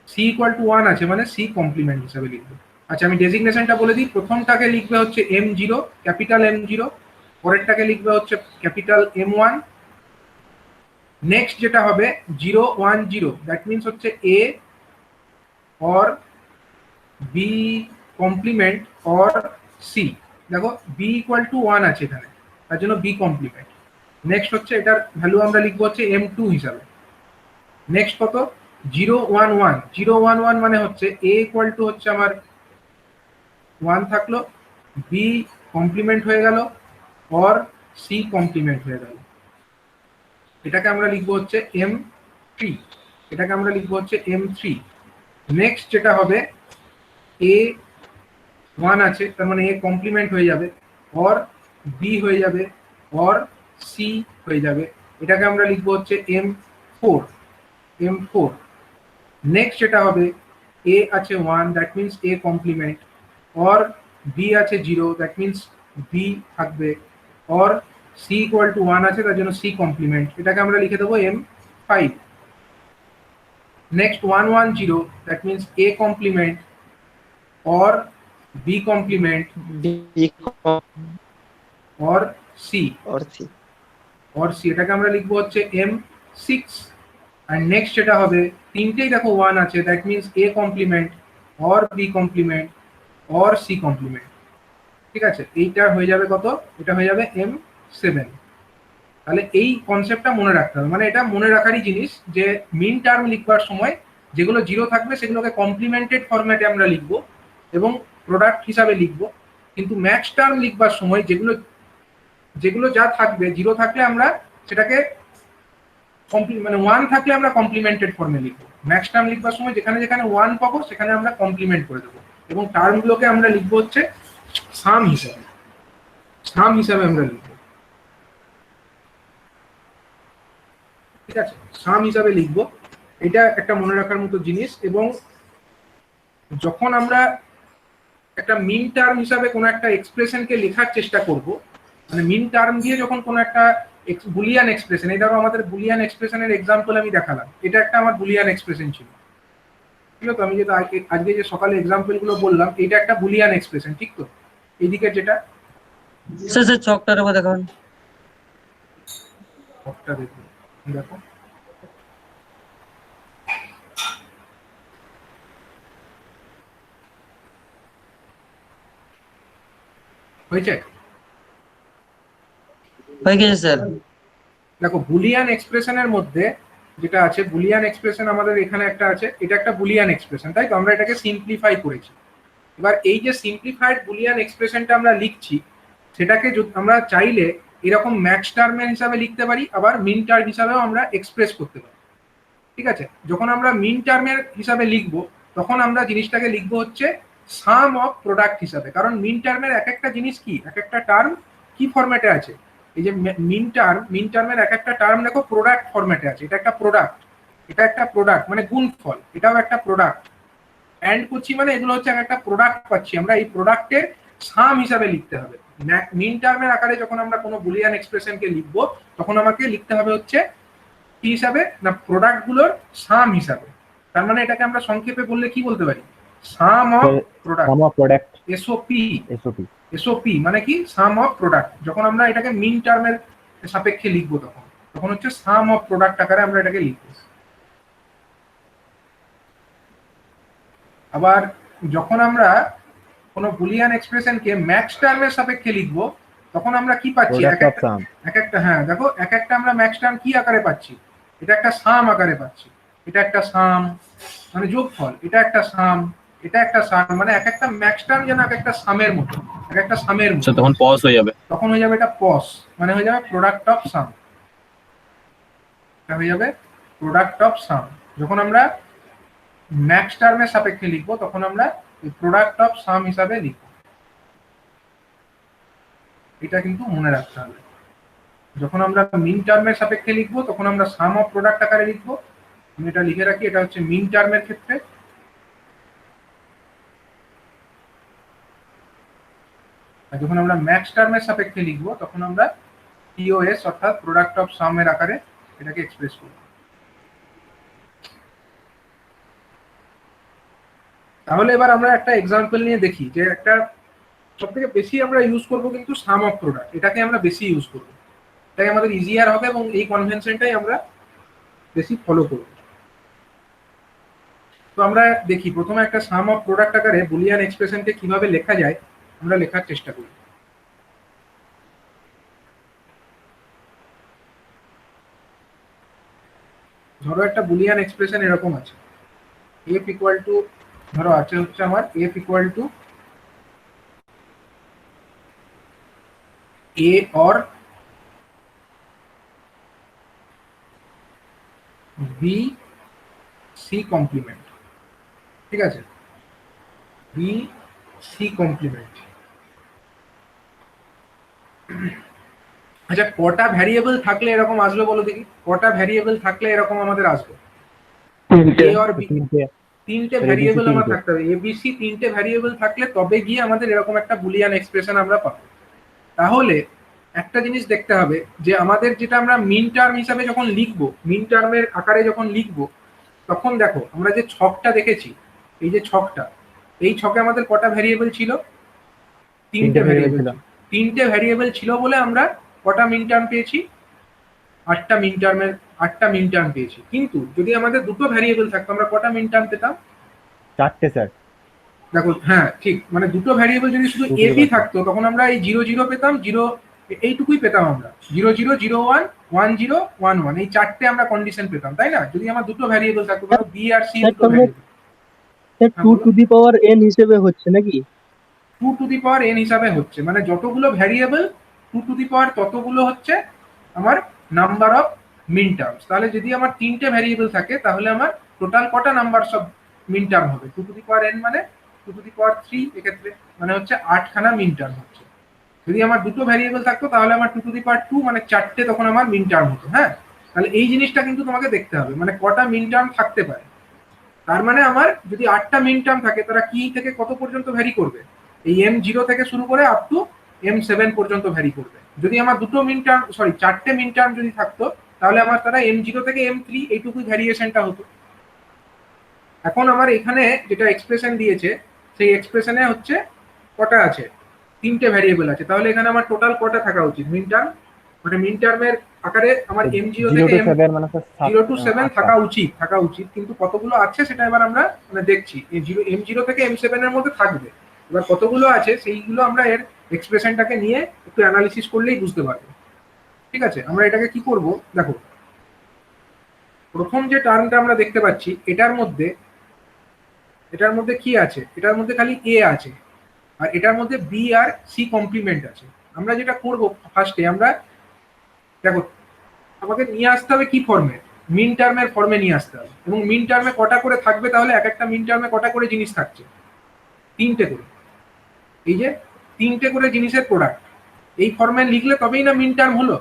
S1: C equal to 1 আছে, মানে সি কমপ্লিমেন্ট হিসাবে লিখবো। আচ্ছা আমি ডেজিগনেশনটা বলে দিই। প্রথমটাকে লিখবে হচ্ছে M0, ক্যাপিটাল M0, পরেরটাকে লিখবে হচ্ছে ক্যাপিটাল M1। নেক্সট যেটা হবে 0 1 0, দ্যাট মিনস হচ্ছে A or B complement or C. দেখো বি ইকুয়াল টু 1 আছে এখানে, তার জন্য বি কমপ্লিমেন্ট। নেক্সট হচ্ছে এটার ভ্যালু আমরা লিখবো হচ্ছে M2 হিসাবে। নেক্সট কত, 0 1 1, 0 1 1 মানে হচ্ছে এ ইকুয়াল টু হচ্ছে আমার 1 থাকলো, বি কমপ্লিমেন্ট হয়ে গেল, অর সি কমপ্লিমেন্ট হয়ে গেল। এটাকে আমরা লিখবো হচ্ছে M3, এটাকে আমরা লিখবো হচ্ছে M3। নেক্সট যেটা হবে এ 1 আছে, তার মানে এ কমপ্লিমেন্ট হয়ে যাবে, অর বি হয়ে যাবে, অর সি হয়ে যাবে। এটাকে আমরা লিখবো হচ্ছে M4, M4। নেক্সট যেটা হবে এ আছে 1, that means A complement, or B আছে 0, দ্যাট মিনস বি থাকবে, অর সি ইকুয়াল টু 1 আছে, তার জন্য সি কমপ্লিমেন্ট। এটাকে আমরা লিখে দেবো M5। Next 1 1 0, that means A complement or B complement
S6: B
S1: or C,
S6: or C.
S1: Or C, এটাকে আমরা লিখবো হচ্ছে M6। আর নেক্সট যেটা হবে, তিনটেই দেখো 1 আছে, that means A complement or B complement or C complement. ঠিক আছে, এইটা হয়ে যাবে কত, এটা হয়ে যাবে M7। তাহলে এই কনসেপ্টটা মনে রাখতে হবে, মানে এটা মনে রাখারই জিনিস যে মিন টার্ম লিখবার সময় যেগুলো 0 থাকবে সেগুলোকে কমপ্লিমেন্টেড ফরম্যাটে আমরা লিখবো এবং প্রোডাক্ট হিসাবে লিখবো। কিন্তু ম্যাক্স টার্ম লিখবার সময় যেগুলো যা থাকবে, 0 থাকলে আমরা সেটাকে মানে 1 থাকলে আমরা কমপ্লিমেন্টেড ফর্মে লিখবো। ম্যাক্স টার্ম লিখবার সময় যেখানে যেখানে 1 পাবো সেখানে আমরা কমপ্লিমেন্ট করে দেবো, এবং টার্মগুলোকে আমরা লিখবো হচ্ছে সাম হিসাবে, সাম হিসাবে আমরা লিখবো। ঠিক আছে, সাম হিসাবে লিখবো, এটা একটা মনে রাখার মতো জিনিস। এবং যখন আমরা একটা মিন টার্ম হিসাবে কোনো একটা এক্সপ্রেশনকে লেখার চেষ্টা করব, মানে মিন টার্ম দিয়ে যখন কোনো একটা বুলিয়ান এক্সপ্রেশন, এই ধরো আমাদের বুলিয়ান এক্সপ্রেশনের এক্সাম্পল আমি দেখালাম, এটা একটা আমার বুলিয়ান এক্সপ্রেশন ছিল, ঠিক আছে। আমি যেটা আজকে যে সকালে এক্সাম্পল গুলো বললাম, এটা একটা বুলিয়ান এক্সপ্রেশন, ঠিক তো। এইদিকে যেটা
S5: স্যার স্যার ছকটার উপর দেখান।
S1: ছকটা দেখুন, দেখো হয়েছে,
S5: হয়ে গেছে স্যার।
S1: দেখো বুলিয়ান এক্সপ্রেশনের মধ্যে যেটা আছে, বুলিয়ান এক্সপ্রেশন আমাদের এখানে একটা আছে, এটা একটা বুলিয়ান এক্সপ্রেশন, তাই তো। আমরা এটাকে সিম্পলিফাই করেছি। এবার এই যে সিম্পলিফাইড বুলিয়ান এক্সপ্রেশনটা আমরা লিখছি, সেটাকে আমরা চাইলে এরকম ম্যাক্স টার্মের হিসাবে লিখতে পারি, আবার মিন টার্ম হিসাবেও আমরা এক্সপ্রেস করতে পারি। ঠিক আছে, যখন আমরা মিন টার্মের হিসাবে লিখবো তখন আমরা জিনিসটাকে লিখবো হচ্ছে সাম অফ প্রোডাক্ট হিসাবে, কারণ মিন টার্মের এক একটা জিনিস কি, এক একটা টার্ম কি ফরম্যাটে আছে। এই যে মিন টার্মের এক একটা টার্ম দেখো প্রোডাক্ট ফরম্যাটে আছে, এটা একটা প্রোডাক্ট, এটা একটা প্রোডাক্ট মানে গুণফল, এটাও একটা প্রোডাক্ট। অ্যান্ড করছি মানে এগুলো হচ্ছে একটা প্রোডাক্ট পাচ্ছি আমরা, এই প্রোডাক্টের সাম হিসাবে লিখতে হবে। মিন টার্মের আকারে যখন আমরা কোনো বুলিয়ান এক্সপ্রেশনকে লিখবো তখন আমাকে লিখতে হবে হচ্ছে কি হিসাবে, না প্রোডাক্টগুলোর সাম হিসাবে। তার মানে এটাকে আমরা সংক্ষেপে বললে কি বলতে পারি, sum of product,
S3: sum of product
S1: SOP.
S3: SOP.
S1: SOP মানে কি, সাম অফ প্রোডাক্ট। যখন আমরা এটাকে মিন টার্মের সাপেক্ষে লিখবো তখন তখন হচ্ছে সাম অফ প্রোডাক্ট আকারে আমরা এটাকে লিখবো। আবার যখন আমরা কোনো বুলিয়ান এক্সপ্রেশনকে ম্যাক্স টার্মের সাপেক্ষে লিখবো তখন আমরা কি পাচ্ছি,
S3: প্রোডাক্ট অফ সাম।
S1: এক একটা, হ্যাঁ দেখো এক একটা আমরা ম্যাক্স টার্ম কি আকারে পাচ্ছি, এটা একটা সাম আকারে পাচ্ছি, এটা একটা সাম মানে যোগফল, এটা একটা সাম, এটা একটা সাম, মানে এক একটা ম্যাক্স টার্ম যেন এক একটা সামের মতো, এক একটা সামের মতো।
S4: আচ্ছা, তখন পজ হয়ে যাবে।
S1: তখন হয়ে যাবে এটা পস, মানে হয়ে যাবে প্রোডাক্ট অফ সাম। এটা হয়ে যাবে প্রোডাক্ট অফ সাম। যখন আমরা ম্যাক্স টার্মের সাপেক্ষে লিখবো তখন আমরা প্রোডাক্ট অফ সাম হিসাবে লিখবো। এটা কিন্তু মনে রাখতে হবে। যখন আমরা মিন টার্মের সাপেক্ষে লিখবো তখন আমরা সাম অফ প্রোডাক্ট আকারে লিখবো। আমি এটা লিখে রাখি, এটা হচ্ছে মিন টার্মের ক্ষেত্রে। আর যখন আমরা ম্যাক্স টার্মের সাপেক্ষে লিখবো তখন আমরা পিওএস অর্থাৎ প্রোডাক্ট অফ সাম এর আকারে এটাকে এক্সপ্রেস করব। তাহলে এবার আমরা একটা এক্সাম্পল নিয়ে দেখি যে একটা সবথেকে বেশি আমরা ইউজ করব কিন্তু সাম অফ প্রোডাক্ট, এটাকে আমরা বেশি ইউজ করব, তাই আমাদের ইজিয়ার হবে এবং এই কনভেনশনটাই আমরা বেশি ফলো করব। তো আমরা দেখি প্রথমে একটা সাম অফ প্রোডাক্ট আকারে বুলিয়ান এক্সপ্রেশনকে কিভাবে লেখা যায় আমরা লেখার চেষ্টা করি। ধরো একটা বুলিয়ান এক্সপ্রেশন এরকম আছে, f ইকুয়াল টু, ধরো আছে হচ্ছে আমার f equal to a or b c complement. ঠিক আছে, b c কমপ্লিমেন্ট। আচ্ছা, কটা ভ্যারিয়েবল থাকলে এরকম আসবে বলো দেখি, কটা ভ্যারিয়েবল থাকলে এরকম আমাদের আসবে?
S2: তিনটে।
S1: a or b, তিনটে ভ্যারিয়েবল আমার থাকতে হবে, এ বি সি তিনটে ভ্যারিয়েবল থাকলে তবে গিয়ে আমাদের এরকম একটা বুলিয়ান এক্সপ্রেশন আমরা পাবো। তাহলে একটা জিনিস দেখতে হবে যে আমাদের যেটা আমরা মিন টার্ম হিসাবে যখন লিখবো, মিন টার্মের আকারে যখন লিখবো তখন দেখো আমরা যে ছকটা দেখেছি, এই যে ছকটা, এই ছকে আমাদের কটা ভ্যারিয়েবল ছিল? তিনটে ভ্যারিয়েবল ছিল। তিনটে ভ্যারিয়েবল ছিল বলে আমরা কটা মিন টার্ম পেয়েছি? আটটা মিন টার্ম পেয়েছি। কিন্তু যদি আমাদের দুটো ভ্যারিয়েবল থাকতো আমরা কটা মিন টার্ম পেতাম?
S3: চারটে স্যার।
S1: দেখো হ্যাঁ ঠিক, মানে দুটো ভ্যারিয়েবল যদি শুধু এ বি থাকতো তখন আমরা এই 0 0 পেতাম, 0 এইটুকুই পেতাম আমরা, 0 0 0 1 1 0 1 1, এই চারটে আমরা কন্ডিশন পেতাম, তাই না? যদি আমার দুটো ভ্যারিয়েবল থাকতো, ধরো বি আর সি দুটো variable,
S7: 2 to the power n হিসেবে হচ্ছে নাকি?
S1: 2 টু দি পাওয়ার n হিসাবে হচ্ছে, মানে যতগুলো ভ্যারিয়েবল 2 টু দি পাওয়ার ততগুলো হচ্ছে আমার নাম্বার অফ মিন টার্মস। তাহলে যদি আমার তিনটে ভ্যারিয়েবল থাকে তাহলে আমার টোটাল কটা নাম্বার অফ মিন টার্ম হবে? 2 টু দি পাওয়ার n মানে 2 টু দি পাওয়ার 3, এক্ষেত্রে মানে হচ্ছে 8খানা মিন টার্ম হচ্ছে। যদি আমার দুটো ভ্যারিয়েবল থাকতো তাহলে আমার 2 টু দি পাওয়ার 2 মানে 4টে তখন আমার মিন টার্ম হতো। হ্যাঁ, তাহলে এই জিনিসটা কিন্তু তোমাকে দেখতে হবে, মানে কটা মিন টার্ম থাকতে পারে। তার মানে আমার যদি 8টা মিন টার্ম থাকে তারা কি থেকে কত পর্যন্ত ভ্যারি করবে? এই m0 থেকে শুরু করে আপ টু m7 পর্যন্ত ভ্যারি করবে। যদি আমার দুটো মিন টার্ম, সরি 4টে মিন টার্ম যদি থাকতো তাহলে আমার তারা m0 থেকে m3 এইটুকুই ভ্যারিয়েশনটা হতো। এখন আমার এখানে যেটা এক্সপ্রেশন দিয়েছে সেই এক্সপ্রেশনে হচ্ছে কটা আছে? তিনটে ভ্যারিয়েবল আছে। তাহলে এখানে আমার টোটাল কটা থাকা উচিত মিন টার্ম? মানে মিন টার্মের আকারে আমার m0 থেকে m0 to 7 থাকা উচিত, কিন্তু কতগুলো আছে সেটা এবার আমরা মানে দেখছি। m0 থেকে m7 এর মধ্যে থাকবে, এবার কতগুলো আছে সেইগুলো আমরা এর এক্সপ্রেশনটাকে নিয়ে একটু অ্যানালিসিস করলেই বুঝতে পারবো। ঠিক আছে, আমরা এটাকে কি করব দেখো, প্রথম যে টার্মটা আমরা দেখতে পাচ্ছি এটার মধ্যে কি আছে? এটার মধ্যে খালি এ আছে, আর এটার মধ্যে বি আর সি কমপ্লিমেন্ট আছে। আমরা যেটা করব ফার্স্টে, আমরা দেখো আমাকে নিয়ে আসতে হবে কি ফর্মে? মিন টার্মের ফর্মে নিয়ে আসতে হবে। এবং মিন টার্মে কটা করে থাকবে? তাহলে এক একটা মিন টার্মে কটা করে জিনিস থাকছে? তিনটে করে। এই যে তিনটে করে জিনিসের প্রোডাক্ট, এই ফর্মে লিখলে তবেই না মিন টার্ম হলো।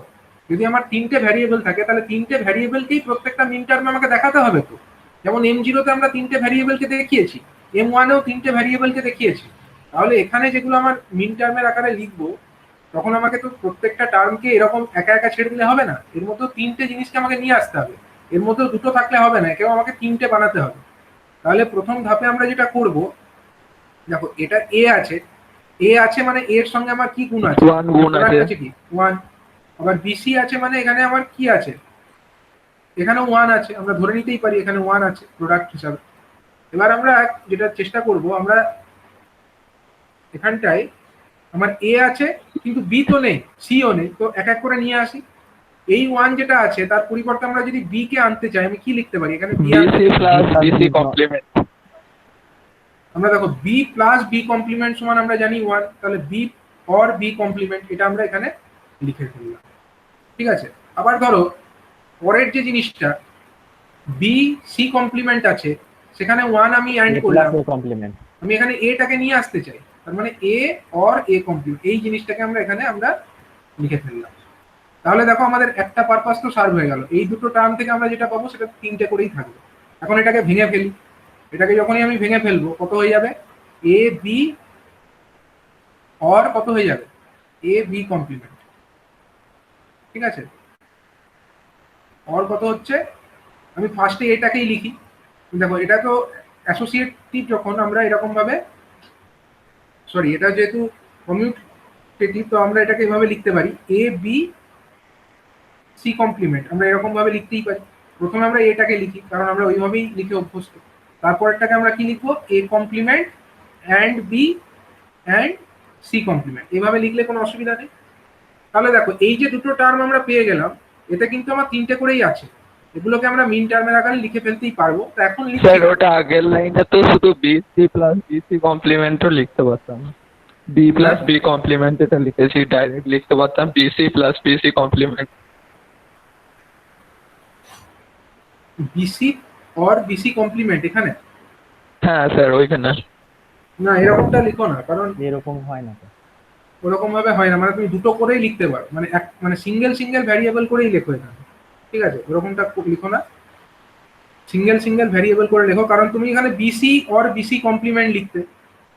S1: যদি আমার তিনটে ভ্যারিয়েবল থাকে তাহলে তিনটে ভ্যারিয়েবলকেই প্রত্যেকটা মিন টার্মে আমাকে দেখাতে হবে তো। যেমন m0 তে আমরা তিনটে ভ্যারিয়েবলকে দেখিয়েছি, m1 এও তিনটে ভ্যারিয়েবলকে দেখিয়েছি। তাহলে এখানে যেগুলো আমার মিন টার্মের আকারে লিখবো তখন আমাকে তো প্রত্যেকটা টার্মকে এরকম একা একা ছেড়ে দিলে হবে না, এর মধ্যে তিনটে জিনিসকে আমাকে নিয়ে আসতে হবে। এর মধ্যে দুটো থাকলে হবে না, কেউ আমাকে তিনটে বানাতে হবে। তাহলে প্রথম ধাপে আমরা যেটা করব, দেখো এটা এ আছে, এ আছে মানে এর সঙ্গে আমার কি গুণ আছে?
S2: 1 গুণ
S1: Product
S2: আছে।
S1: আছে কি 1। আবার বিসি আছে মানে এখানে আমার কি আছে? এখানেও 1 আছে, আমরা ধরে নিতেই পারি এখানে 1 আছে প্রোডাক্ট হিসাবে। এবার আমরা যেটা চেষ্টা করব, আমরা এখানটায় আমার এ আছে কিন্তু বি তো নেই, সিও নেই, তো এক এক করে নিয়ে আসি। এই 1 যেটা আছে তার পরিবর্তে আমরা যদি বি কে আনতে চাই, আমি কি লিখতে পারি এখানে? B
S2: BC plus BC complement.
S1: আমরা দেখো বি প্লাস বি কমপ্লিমেন্ট সমান আমরা জানি 1, তাহলে বি অর বি কমপ্লিমেন্ট এটা আমরা এখানে লিখে ফেললাম। ঠিক আছে, আবার ধরো পরের যে জিনিসটা বি সি কমপ্লিমেন্ট আছে, সেখানে 1 আমি অ্যাড করলাম,
S3: কমপ্লিমেন্ট।
S1: আমি এখানে এটাকে নিয়ে আসতে চাই, তার মানে এ অর এ কমপ্লিমেন্ট, এই জিনিসটাকে আমরা এখানে লিখে ফেললাম। তাহলে দেখো আমাদের একটা পারপাস তো সার্ভ হয়ে গেল। এই দুটো টার্ম থেকে আমরা যেটা পাবো সেটা তিনটে করেই থাকবে। এখন এটাকে ভেঙে ফেলি, এটাকে যখনই আমি ভেঙে ফেলবো কত হয়ে যাবে? এ বি অর কত হয়ে যাবে? এ বি কমপ্লিমেন্ট। ঠিক আছে, অর কত হচ্ছে? আমি ফার্স্টে এটাকেই লিখি, দেখো এটা তো অ্যাসোসিয়েটিভ, যখন আমরা এরকম ভাবে, সরি এটা যেহেতু কমিউটেটিভ, তো আমরা এটাকে এভাবে লিখতে পারি এ বি সি কমপ্লিমেন্ট, আমরা এরকম ভাবে লিখতেই পারি। প্রথমে আমরা এটাকে লিখি কারণ আমরা ওইভাবেই লিখে অভ্যস্ত, তারপরটাকে আমরা কি লিখবো? A complement and B and C complement, এভাবে লিখলে কোনো অসুবিধা নেই। তাহলে দেখো এই যে দুটো টার্ম আমরা পেয়ে গেলাম, এতে কিন্তু আমার তিনটে করেই আছে, এগুলোকে আমরা মিন টার্মের আকারে লিখে ফেলতেই পারবো। তো এখন লিখছি
S2: স্যার ওটা আগের লাইনে তো শুধু BC প্লাস BC কমপ্লিমেন্টও লিখতে পারতাম। B প্লাস B কমপ্লিমেন্ট এটা লিখেছি, ডাইরেক্ট লিখতে পারতাম BC plus BC complement.
S1: BC or BC complement এখানে
S2: হ্যাঁ স্যার ওইখানে।
S1: না, এরকমটা লিখো না, কারণ
S3: এরকম হয় না তো।
S1: ওরকম ভাবে হয় না, মানে তুমি দুটো করেই লিখতে পারো, মানে এক মানে সিঙ্গেল সিঙ্গেল ভ্যারিয়েবল করেই লেখো এখানে। ঠিক আছে, ওরকমটা লিখো না, সিঙ্গেল সিঙ্গেল ভ্যারিয়েবল করে লেখো, কারণ তুমি এখানে বিসি অর বিসি কমপ্লিমেন্ট লিখতে,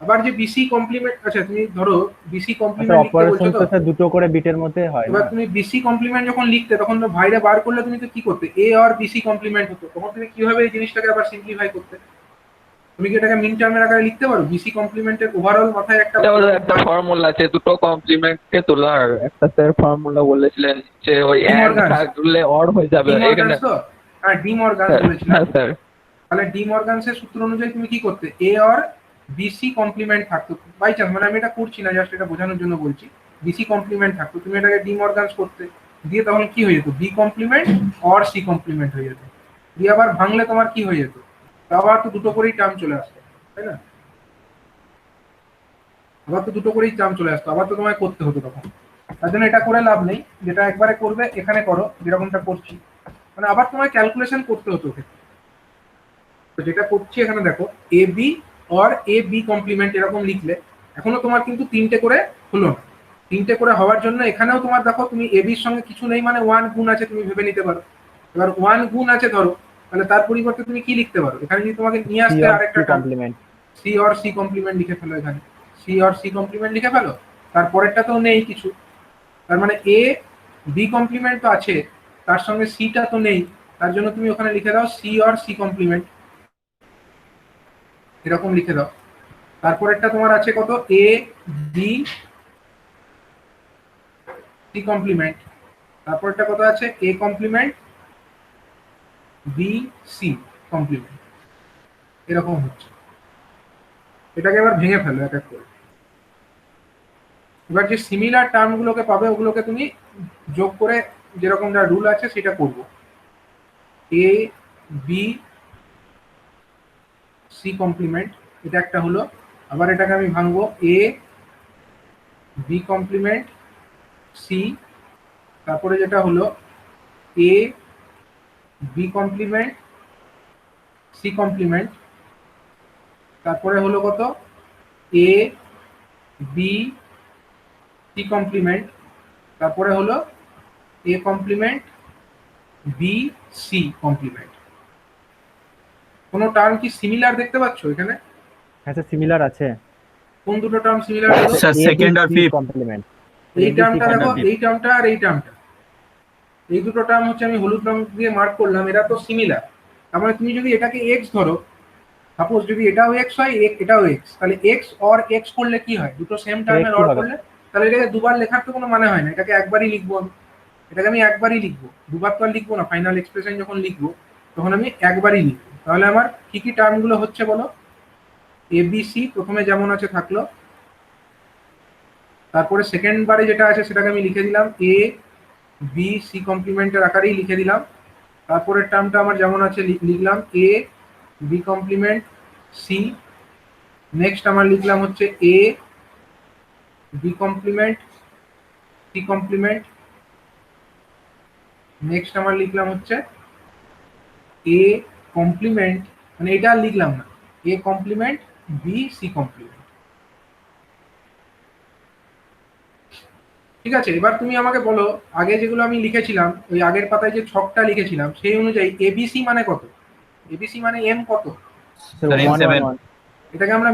S1: আবার যে বিসি কমপ্লিমেন্ট, আচ্ছা তুমি ধরো বিসি
S3: আচ্ছা,
S1: কমপ্লিমেন্ট লিখতে বলছো
S3: অপারেশন
S1: তো,
S3: তো স্যার দুটো করে বিটের মধ্যে হয়
S1: এবার
S3: না।
S1: তুমি বিসি কমপ্লিমেন্ট যখন লিখতে তখন তো বাইরে বার করলে তুমি তো কি করতে? এ অর বিসি কমপ্লিমেন্ট হতো, তখন তুমি কিভাবে এই জিনিসটাকে আবার সিম্পলিফাই করতে? তুমি কি এটাকে মিন টার্মের আকারে লিখতে পারো? বিসি কমপ্লিমেন্টের ওভারঅল মাথায় একটা
S2: একটা ফর্মুলা আছে দুটো কমপ্লিমেন্টকে তোলার, একটা স্যার ফর্মুলা বলেছিলেন যে ওই
S1: ডি
S2: অ্যান্ড
S1: মর্গানস।
S2: থাকলে অর হয়ে যাবে
S1: ডি
S2: এখানে।
S1: মর্গানস তো, হ্যাঁ ডি মর্গানস বলেছিলাম।
S2: হ্যাঁ স্যার।
S1: তাহলে ডি মর্গানসের সূত্র অনুযায়ী তুমি কি করতে? এ অর বিসি কমপ্লিমেন্ট থাকতো, বাই চান্স, মানে আমি এটা করছি না, জাস্ট এটা বোঝানোর জন্য বলছি, বিসি কমপ্লিমেন্ট থাকতো, তুমি এটাকে ডি মর্গানস করতে, দিয়ে তখন কি হয়ে যেত? B complement or C complement হয়ে যেত, দিয়ে আবার ভাঙলে তোমার কি হয়ে যেত? আবার তো দুটো করেই টার্ম চলে আসতো, তাই না? আবার তো দুটো করেই টার্ম চলে আসতো, আবার তো তোমায় করতে হতো তখন। তার জন্য এটা করে লাভ নেই, যেটা একবারে করবে এখানে করো, যেরকমটা করছি, মানে আবার তোমায় ক্যালকুলেশন করতে হতো ওকে। তো যেটা করছি এখানে দেখো, A B or A B complement এরকম লিখলে এখনো তোমার কিন্তু তিনটে করে হলো না। তিনটে করে হওয়ার জন্য এখানেও তোমার দেখো, তুমি এ বির সঙ্গে কিছু নেই মানে 1 গুণ আছে, তুমি ভেবে নিতে পারো। এবার 1 গুণ আছে ধরো, তাহলে তার পরিবর্তে তুমি কি লিখতে পারো? এখানে যদি তোমাকে নিয়ে আসতে আরেকটা
S3: complement,
S1: C or C complement লিখে ফেলো, এখানে সি অর সি কমপ্লিমেন্ট লিখে ফেলো, তারপরেরটা তো নেই কিছু, তার মানে এ বি কমপ্লিমেন্ট তো আছে, তার সঙ্গে সিটা তো নেই, তার জন্য তুমি ওখানে লিখে দাও সি অর সি কমপ্লিমেন্ট, এরকম লিখে দাও। তারপরেরটা তোমার আছে কত? এ বি সি কমপ্লিমেন্ট, তারপরটা কত আছে? A complement B C complement, এরকম হচ্ছে। এটাকে এবার ভেঙে ফেলো এক এক করে। এবার যে সিমিলার টার্মগুলোকে পাবে ওগুলোকে তুমি যোগ করে যেরকম যা রুল আছে সেটা করবো। এ বি সি কমপ্লিমেন্ট, এটা একটা হলো। আবার এটাকে আমি ভাঙবো, এ বি কমপ্লিমেন্ট সি, তারপরে যেটা হলো A B complement C complement, তারপরে হলো কত? এ বি সি কমপ্লিমেন্ট, তারপরে হলো A complement B C complement. কোনো টার্ম কি সিমিলার দেখতে পাচ্ছ এখানে?
S3: হ্যাঁ স্যার সিমিলার আছে।
S1: কোন দুটো টার্ম সিমিলার হলো?
S4: স্যার সেকেন্ড আর ফিফথ।
S3: কমপ্লিমেন্ট,
S1: এই টার্মটা দেখো, এই টার্মটা আর এই টার্মটা, এই দুটো টার্ম হচ্ছে আমি হলুদ রং দিয়ে মার্ক করলাম, এরা তো সিমিলার। তার মানে তুমি যদি এটাকে এক্স ধরো, সাপোজ যদি এটাও এক্স হয় এটাও এক্স, তাহলে এক্স অর এক্স করলে কি হয়, দুটো সেম টার্মের
S3: কি
S1: অর
S3: হবে?
S1: করলে, তাহলে এটাকে দুবার লেখার তো কোনো মানে হয় না, এটাকে একবারই লিখবো আমি। এটাকে আমি একবারই লিখবো, দুবার তো আর লিখবো না। ফাইনাল এক্সপ্রেশন যখন লিখবো তখন আমি একবারই লিখবো। তাহলে আমার কি কি টার্মগুলো হচ্ছে বলো? এ বি সি প্রথমে যেমন আছে থাকলো, তারপরে সেকেন্ড বারে যেটা আছে সেটাকে আমি লিখে দিলাম এ বি সি কমপ্লিমেন্টের আকারেই লিখে দিলাম। তারপরের টার্মটা আমার যেমন আছে লিখলাম A B complement C. Next আমার লিখলাম হচ্ছে A B complement C complement. Next আমার লিখলাম হচ্ছে এ কমপ্লিমেন্ট, মানে এটা আর লিখলাম না, A complement B C complement. ঠিক আছে, এবার তুমি আমাকে বলো আগে যেগুলো আমি লিখেছিলাম, ওই আগের পাতায় যে ছকটা লিখেছিলাম সেই অনুযায়ী এবিসি মানে কত? এবিসি মানে এম কত?
S3: স্যার
S4: Sir,
S3: 1
S4: M7
S3: 1 1
S1: এটাকে আমরা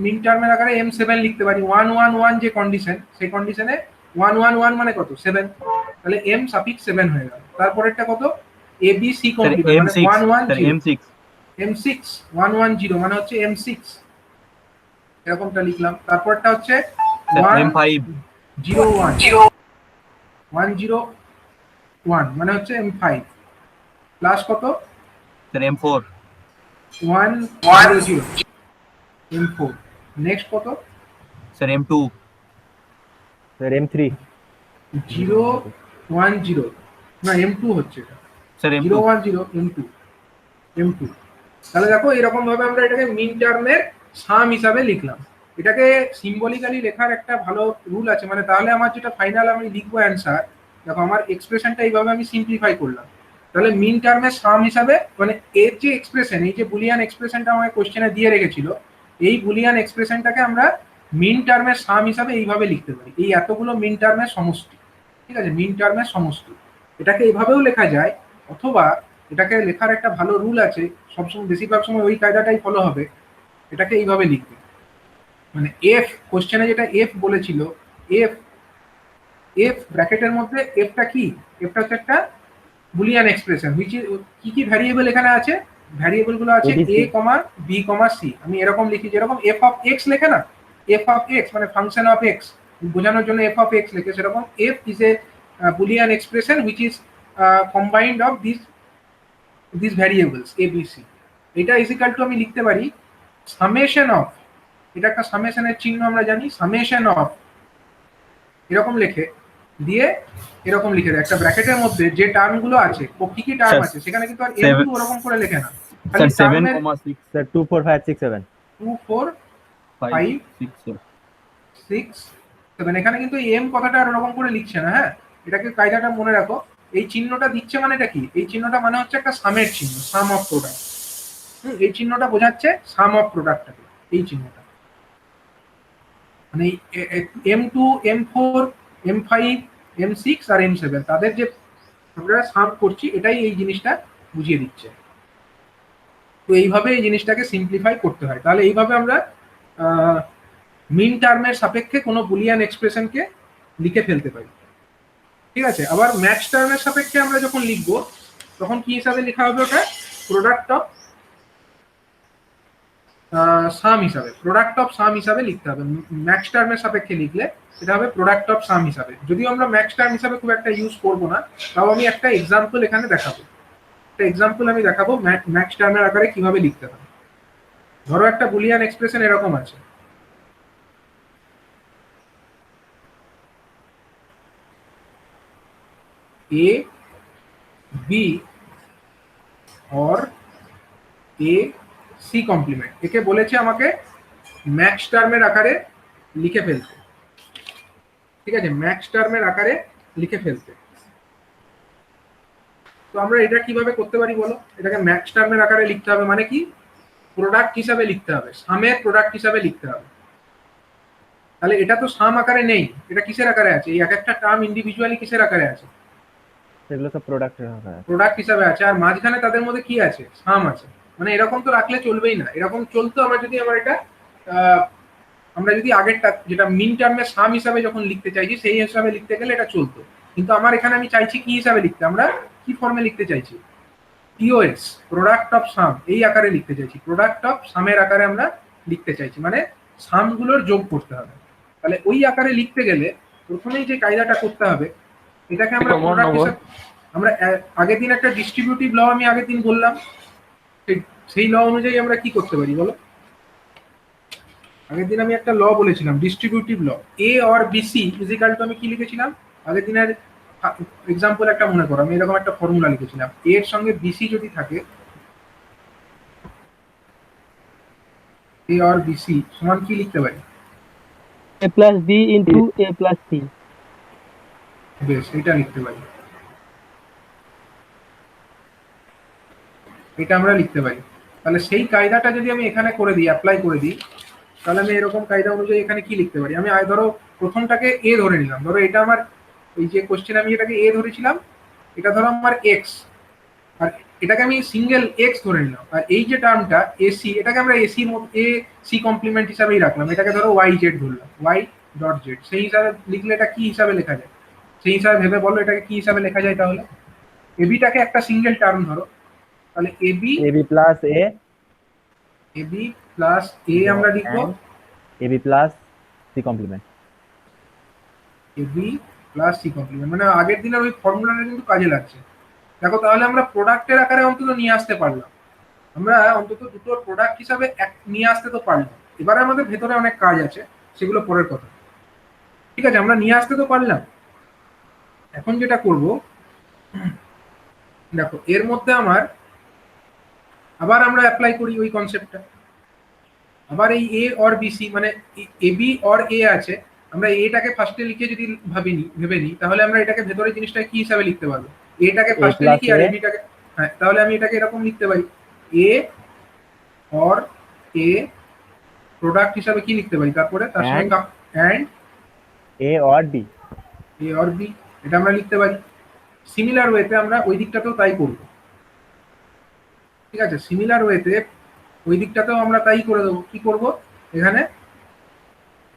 S1: মিন টার্মের আকারে M7 লিখতে পারি। 111 যে কন্ডিশন, সেই কন্ডিশনে 111 মানে কত? 7। তাহলে M সাফিক্স 7 হয়ে গেল। তারপরেরটা কত? ABC
S4: Sir,
S1: কমপ্লিমেন্ট মানে
S4: M6 Sir,
S1: 110।
S4: M6
S1: M6 110 মানে হচ্ছে M6, এরকমটা লিখলাম। তারপরটা হচ্ছে
S4: Sir, M5
S1: 101 মানে হচ্ছে M5 প্লাস কত?
S4: Sir, M4
S1: 100 M4। নেক্সট কত?
S4: Sir, M2
S3: স্যার M3
S1: 010 না M2 হচ্ছে এটা,
S4: Sir, M2
S1: 010 M2। তাহলে দেখো এরকম ভাবে আমরা এটাকে মিন টার্মের সাম হিসাবে লিখলাম। এটাকে সিম্বলিক্যালি লেখার একটা ভালো রুল আছে, মানে তাহলে আমার যেটা ফাইনাল আমি লিখবো অ্যান্সার, দেখো আমার এক্সপ্রেশনটা এইভাবে আমি সিম্পলিফাই করলাম। তাহলে মিন টার্মের সাম হিসাবে, মানে এর যে এক্সপ্রেশন, এই যে বুলিয়ান এক্সপ্রেশনটা আমাকে কোশ্চেনে দিয়ে রেখেছিল, এই বুলিয়ান এক্সপ্রেশনটাকে আমরা মিন টার্মের সাম হিসাবে এইভাবে লিখতে পারি, এই এতগুলো মিন টার্মের সমষ্টি। ঠিক আছে, মিন টার্মের সমষ্টি এটাকে এইভাবেও লেখা যায়। অথবা এটাকে লেখার একটা ভালো রুল আছে, সবসময় বেশিরভাগ সময় ওই কায়দাটাই ফলো হবে। এটাকে এইভাবে লিখবে, মানে এফ কোশ্চেনে যেটা এফ বলেছিল, এফ এফ ব্র্যাকেটের মধ্যে এফটা কি? এফটা হচ্ছে একটা বুলিয়ান এক্সপ্রেশন, হুইচ ইজ কি কি ভ্যারিয়েবল এখানে আছে? ভ্যারিয়েবল গুলো আছে
S3: ABC
S1: A comma B comma C. আমি এরকম লিখি যেরকম এফ অফ এক্স লেখে না, এফ অফ এক্স মানে ফাংশন অফ এক্স বোঝানোর জন্য এফ অফ এক্স লেখে, সেরকম F is a Boolean expression which is combined of this variables A B C. এটা ইজ ইকাল টু আমি লিখতে পারি সামেশন অফ, এটা একটা সামেশনের চিহ্ন আমরা জানি, সামেশন অফ এরকম লেখে দিয়ে এরকম লিখে দেয় একটা ব্র্যাকেটের মধ্যে যে টার্মগুলো আছে, ও কি কি টার্ম
S4: Sir,
S1: আছে সেখানে কিন্তু আর
S4: seven-
S1: M2 ওরকম করে লেখে না,
S4: Sir,
S1: খালি
S4: 7,
S1: টার্মের
S4: 6
S3: স্যার 2 4 5 6 7
S1: 2 4
S4: 5
S1: 5
S4: 6 7
S1: 6 7। এখানে কিন্তু এম কথাটা আর ওরকম করে লিখছে না। হ্যাঁ, এটাকে কায়দাটা মনে রাখো, এই চিহ্নটা দিচ্ছে মানে এটা কি? এই চিহ্নটা মানে হচ্ছে একটা সামের চিহ্ন, সাম অফ প্রোডাক্ট। এই চিহ্নটা বোঝাচ্ছে সাম অফ প্রোডাক্টটাকে, এই চিহ্নটা মানে M2 M4 M5 M6 আর M7 তাদের যে আমরা সাম করছি, এটাই এই জিনিসটা বুঝিয়ে দিচ্ছে। তো এইভাবে এই জিনিসটাকে সিম্পলিফাই করতে হয়। তাহলে এইভাবে আমরা মিন টার্মের সাপেক্ষে কোনো বুলিয়ান এক্সপ্রেশনকে লিখে ফেলতে পারি। ঠিক আছে, আবার ম্যাক্স টার্মের সাপেক্ষে আমরা যখন লিখবো তখন কি হিসাবে লেখা হবে? ওটা প্রোডাক্ট অফ সাম হিসাবে, প্রোডাক্ট অফ সাম হিসাবে লিখতে হবে। ম্যাক্স টার্মের সাপেক্ষে লিখলে সেটা হবে প্রোডাক্ট অফ সাম হিসাবে। যদিও আমরা ম্যাক্স টার্ম হিসাবে খুব একটা ইউজ করবো না, তাও আমি একটা এক্সাম্পল এখানে দেখাবো। একটা এক্সাম্পল আমি দেখাবো ম্যাক্স টার্মের আকারে কিভাবে লিখতে হবে। ধরো একটা বুলিয়ান এক্সপ্রেশন এরকম আছে, এ বি और এ সি কমপ্লিমেন্ট, একে বলেছে আমাকে ম্যাক্স টার্মের আকারে লিখে ফেলতে। ঠিক আছে, ম্যাক্স টার্মের আকারে লিখে ফেলতে। তো আমরা এটা কিভাবে করতে পারি বলো? এটাকে ম্যাক্স টার্মের আকারে লিখতে হবে মানে কি? প্রোডাক্ট হিসাবে লিখতে হবে, সামের প্রোডাক্ট হিসাবে লিখতে হবে। তাহলে এটা তো সাম আকারে নেই, এটা কিসের আকারে আছে? এই এক একটা টার্ম ইন্ডিভিজুয়ালি কিসের আকারে আছে?
S3: সেগুলো তো প্রোডাক্টের হবে।
S1: প্রোডাক্ট হিসাবে আছে, আর মাঝখানে তাদের মধ্যে কি আছে? সাম আছে। মানে এরকম তো রাখলে চলবেই না, এরকম চলতো আমরা যদি এটা আমরা যদি আগেরটা যেটা মিন টার্মের সাম হিসাবে যখন লিখতে চাইছি সেই হিসাবে লিখতে গেলে এটা চলতো। কিন্তু আমার এখানে আমি চাইছি কি হিসাবে লিখতে, আমরা কি ফর্মে লিখতে চাইছি, পিওএস প্রোডাক্ট অফ সাম এই আকারে লিখতে চাইছি, প্রোডাক্ট অফ সামের আকারে আমরা লিখতে চাইছি, মানে সামগুলোর যোগ করতে হবে। তাহলে ওই আকারে লিখতে গেলে প্রথমেই যে কায়দাটা করতে হবে, এটাকে আমরা
S2: কেমন
S1: প্রোডাক্ট
S2: নেবো?
S1: হিসাবে, আমরা আগের দিন একটা ডিস্ট্রিবিউটিভ ল আমি আগের দিন বললাম, সেই ল অনুযায়ী আমরা কি করতে পারি বলো। আগের দিন আমি একটা ল বলেছিলাম, distributive law, A or B C is equal to, আমি কি লিখেছিলাম আগের দিনের এক্সাম্পল একটা মনে করো, আমি এরকম একটা ফর্মুলা লিখেছিলাম, এ এর সঙ্গে বিসি যদি থাকে, এ অর বিসি সমান কি লিখতে পারি,
S7: a plus b into a plus c.
S1: বেশ এটা লিখতে পারি, এটা আমরা লিখতে পারি। তাহলে সেই কায়দাটা যদি আমি এখানে করে দিই, অ্যাপ্লাই করে দিই, তাহলে আমি এরকম কায়দা অনুযায়ী এখানে কি লিখতে পারি, আমি ধরো প্রথমটাকে এ ধরে নিলাম, ধরো এটা আমার এই যে কোশ্চেন আমি এটাকে এ ধরেছিলাম, এটা ধরো আমার এক্স, আর এটাকে আমি সিঙ্গেল এক্স ধরে নিলাম, আর এই যে টার্মটা এসি, এটাকে আমরা এসি এ সি কমপ্লিমেন্ট হিসাবেই রাখলাম, এটাকে ধরো ওয়াই জেড ধরলাম, ওয়াই ডট জেড, সেই হিসাবে লিখলে এটা কি হিসাবে লেখা যায়, সেই হিসাবে ভেবে বলো এটাকে কি হিসাবে লেখা যায়। তাহলে এবিটাকে একটা সিঙ্গেল টার্ম ধরো, তাহলে AB
S3: ab plus a
S1: AB plus A আমরা লিখবো,
S3: ab plus c complement.
S1: AB plus C complement, মানে আগের দিনের ওই ফর্মুলাটা কিন্তু কাজে লাগছে। দেখো তাহলে আমরা প্রোডাক্টের আকারে অন্তত নিয়ে আসতে পারলাম, আমরা অন্তত দুটোর প্রোডাক্ট হিসাবে নিয়ে আসতে তো পারলাম। এবারে আমাদের ভেতরে অনেক কাজ আছে, সেগুলো পরের কথা। ঠিক আছে, আমরা নিয়ে আসতে তো পারলাম। এখন যেটা করব, দেখো এর মধ্যে আমার আবার আমরা অ্যাপ্লাই করি ওই কনসেপ্টটা, আবার এই এ অর বিসি মানে এ বি অর এ আছে, আমরা এটাকে ফার্স্টে লিখে যদি ভেবে নিই, তাহলে আমরা এটাকে ভেতরে জিনিসটা কি হিসাবে লিখতে পারবো, এটাকে ফার্স্টে
S3: plus
S1: লিখি আর
S3: A।
S1: এবিটাকে, হ্যাঁ তাহলে আমি এটাকে এরকম লিখতে পারি, এ অর এ প্রোডাক্ট হিসাবে কি লিখতে পারি, তারপরে তার সঙ্গে and
S3: a or b।
S1: A or B, এটা আমরা লিখতে পারি। সিমিলার ওয়েতে আমরা ওই দিকটাতেও তাই করব, ঠিক আছে, সিমিলার ওয়েতে ওই দিকটাতেও আমরা তাই করে দেবো। কি করব, এখানে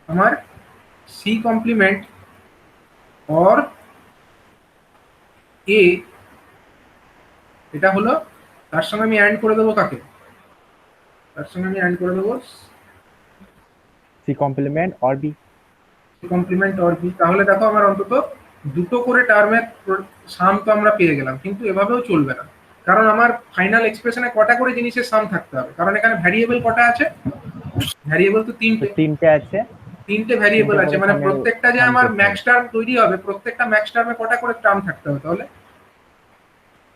S1: আমার সি কমপ্লিমেন্ট অর এ, এটা হলো, তার সঙ্গে আমি অ্যাড করে দেবো কাকে, তার সঙ্গে আমি অ্যাড করে দেবো
S3: c complement or b।
S1: Complement or B. তাহলে দেখো আমার অন্তত দুটো করে টার্মের সাম তো আমরা পেয়ে গেলাম, কিন্তু এভাবেও চলবে না, কারণ আমার ফাইনাল এক্সপ্রেশনে কটা করে জিনিসের সাম থাকতে হবে, কারণ এখানে ভ্যারিয়েবল কটা আছে, ভ্যারিয়েবল তো
S3: তিনটে আছে,
S1: তিনটে ভ্যারিয়েবল আছে, মানে
S3: এখানে
S1: প্রত্যেকটা যে
S3: sum
S1: আমার
S3: করতে হবে।
S1: ম্যাক্স টার্ম তৈরি হবে, প্রত্যেকটা ম্যাক্স টার্মে কটা করে টার্ম থাকতে হবে, তাহলে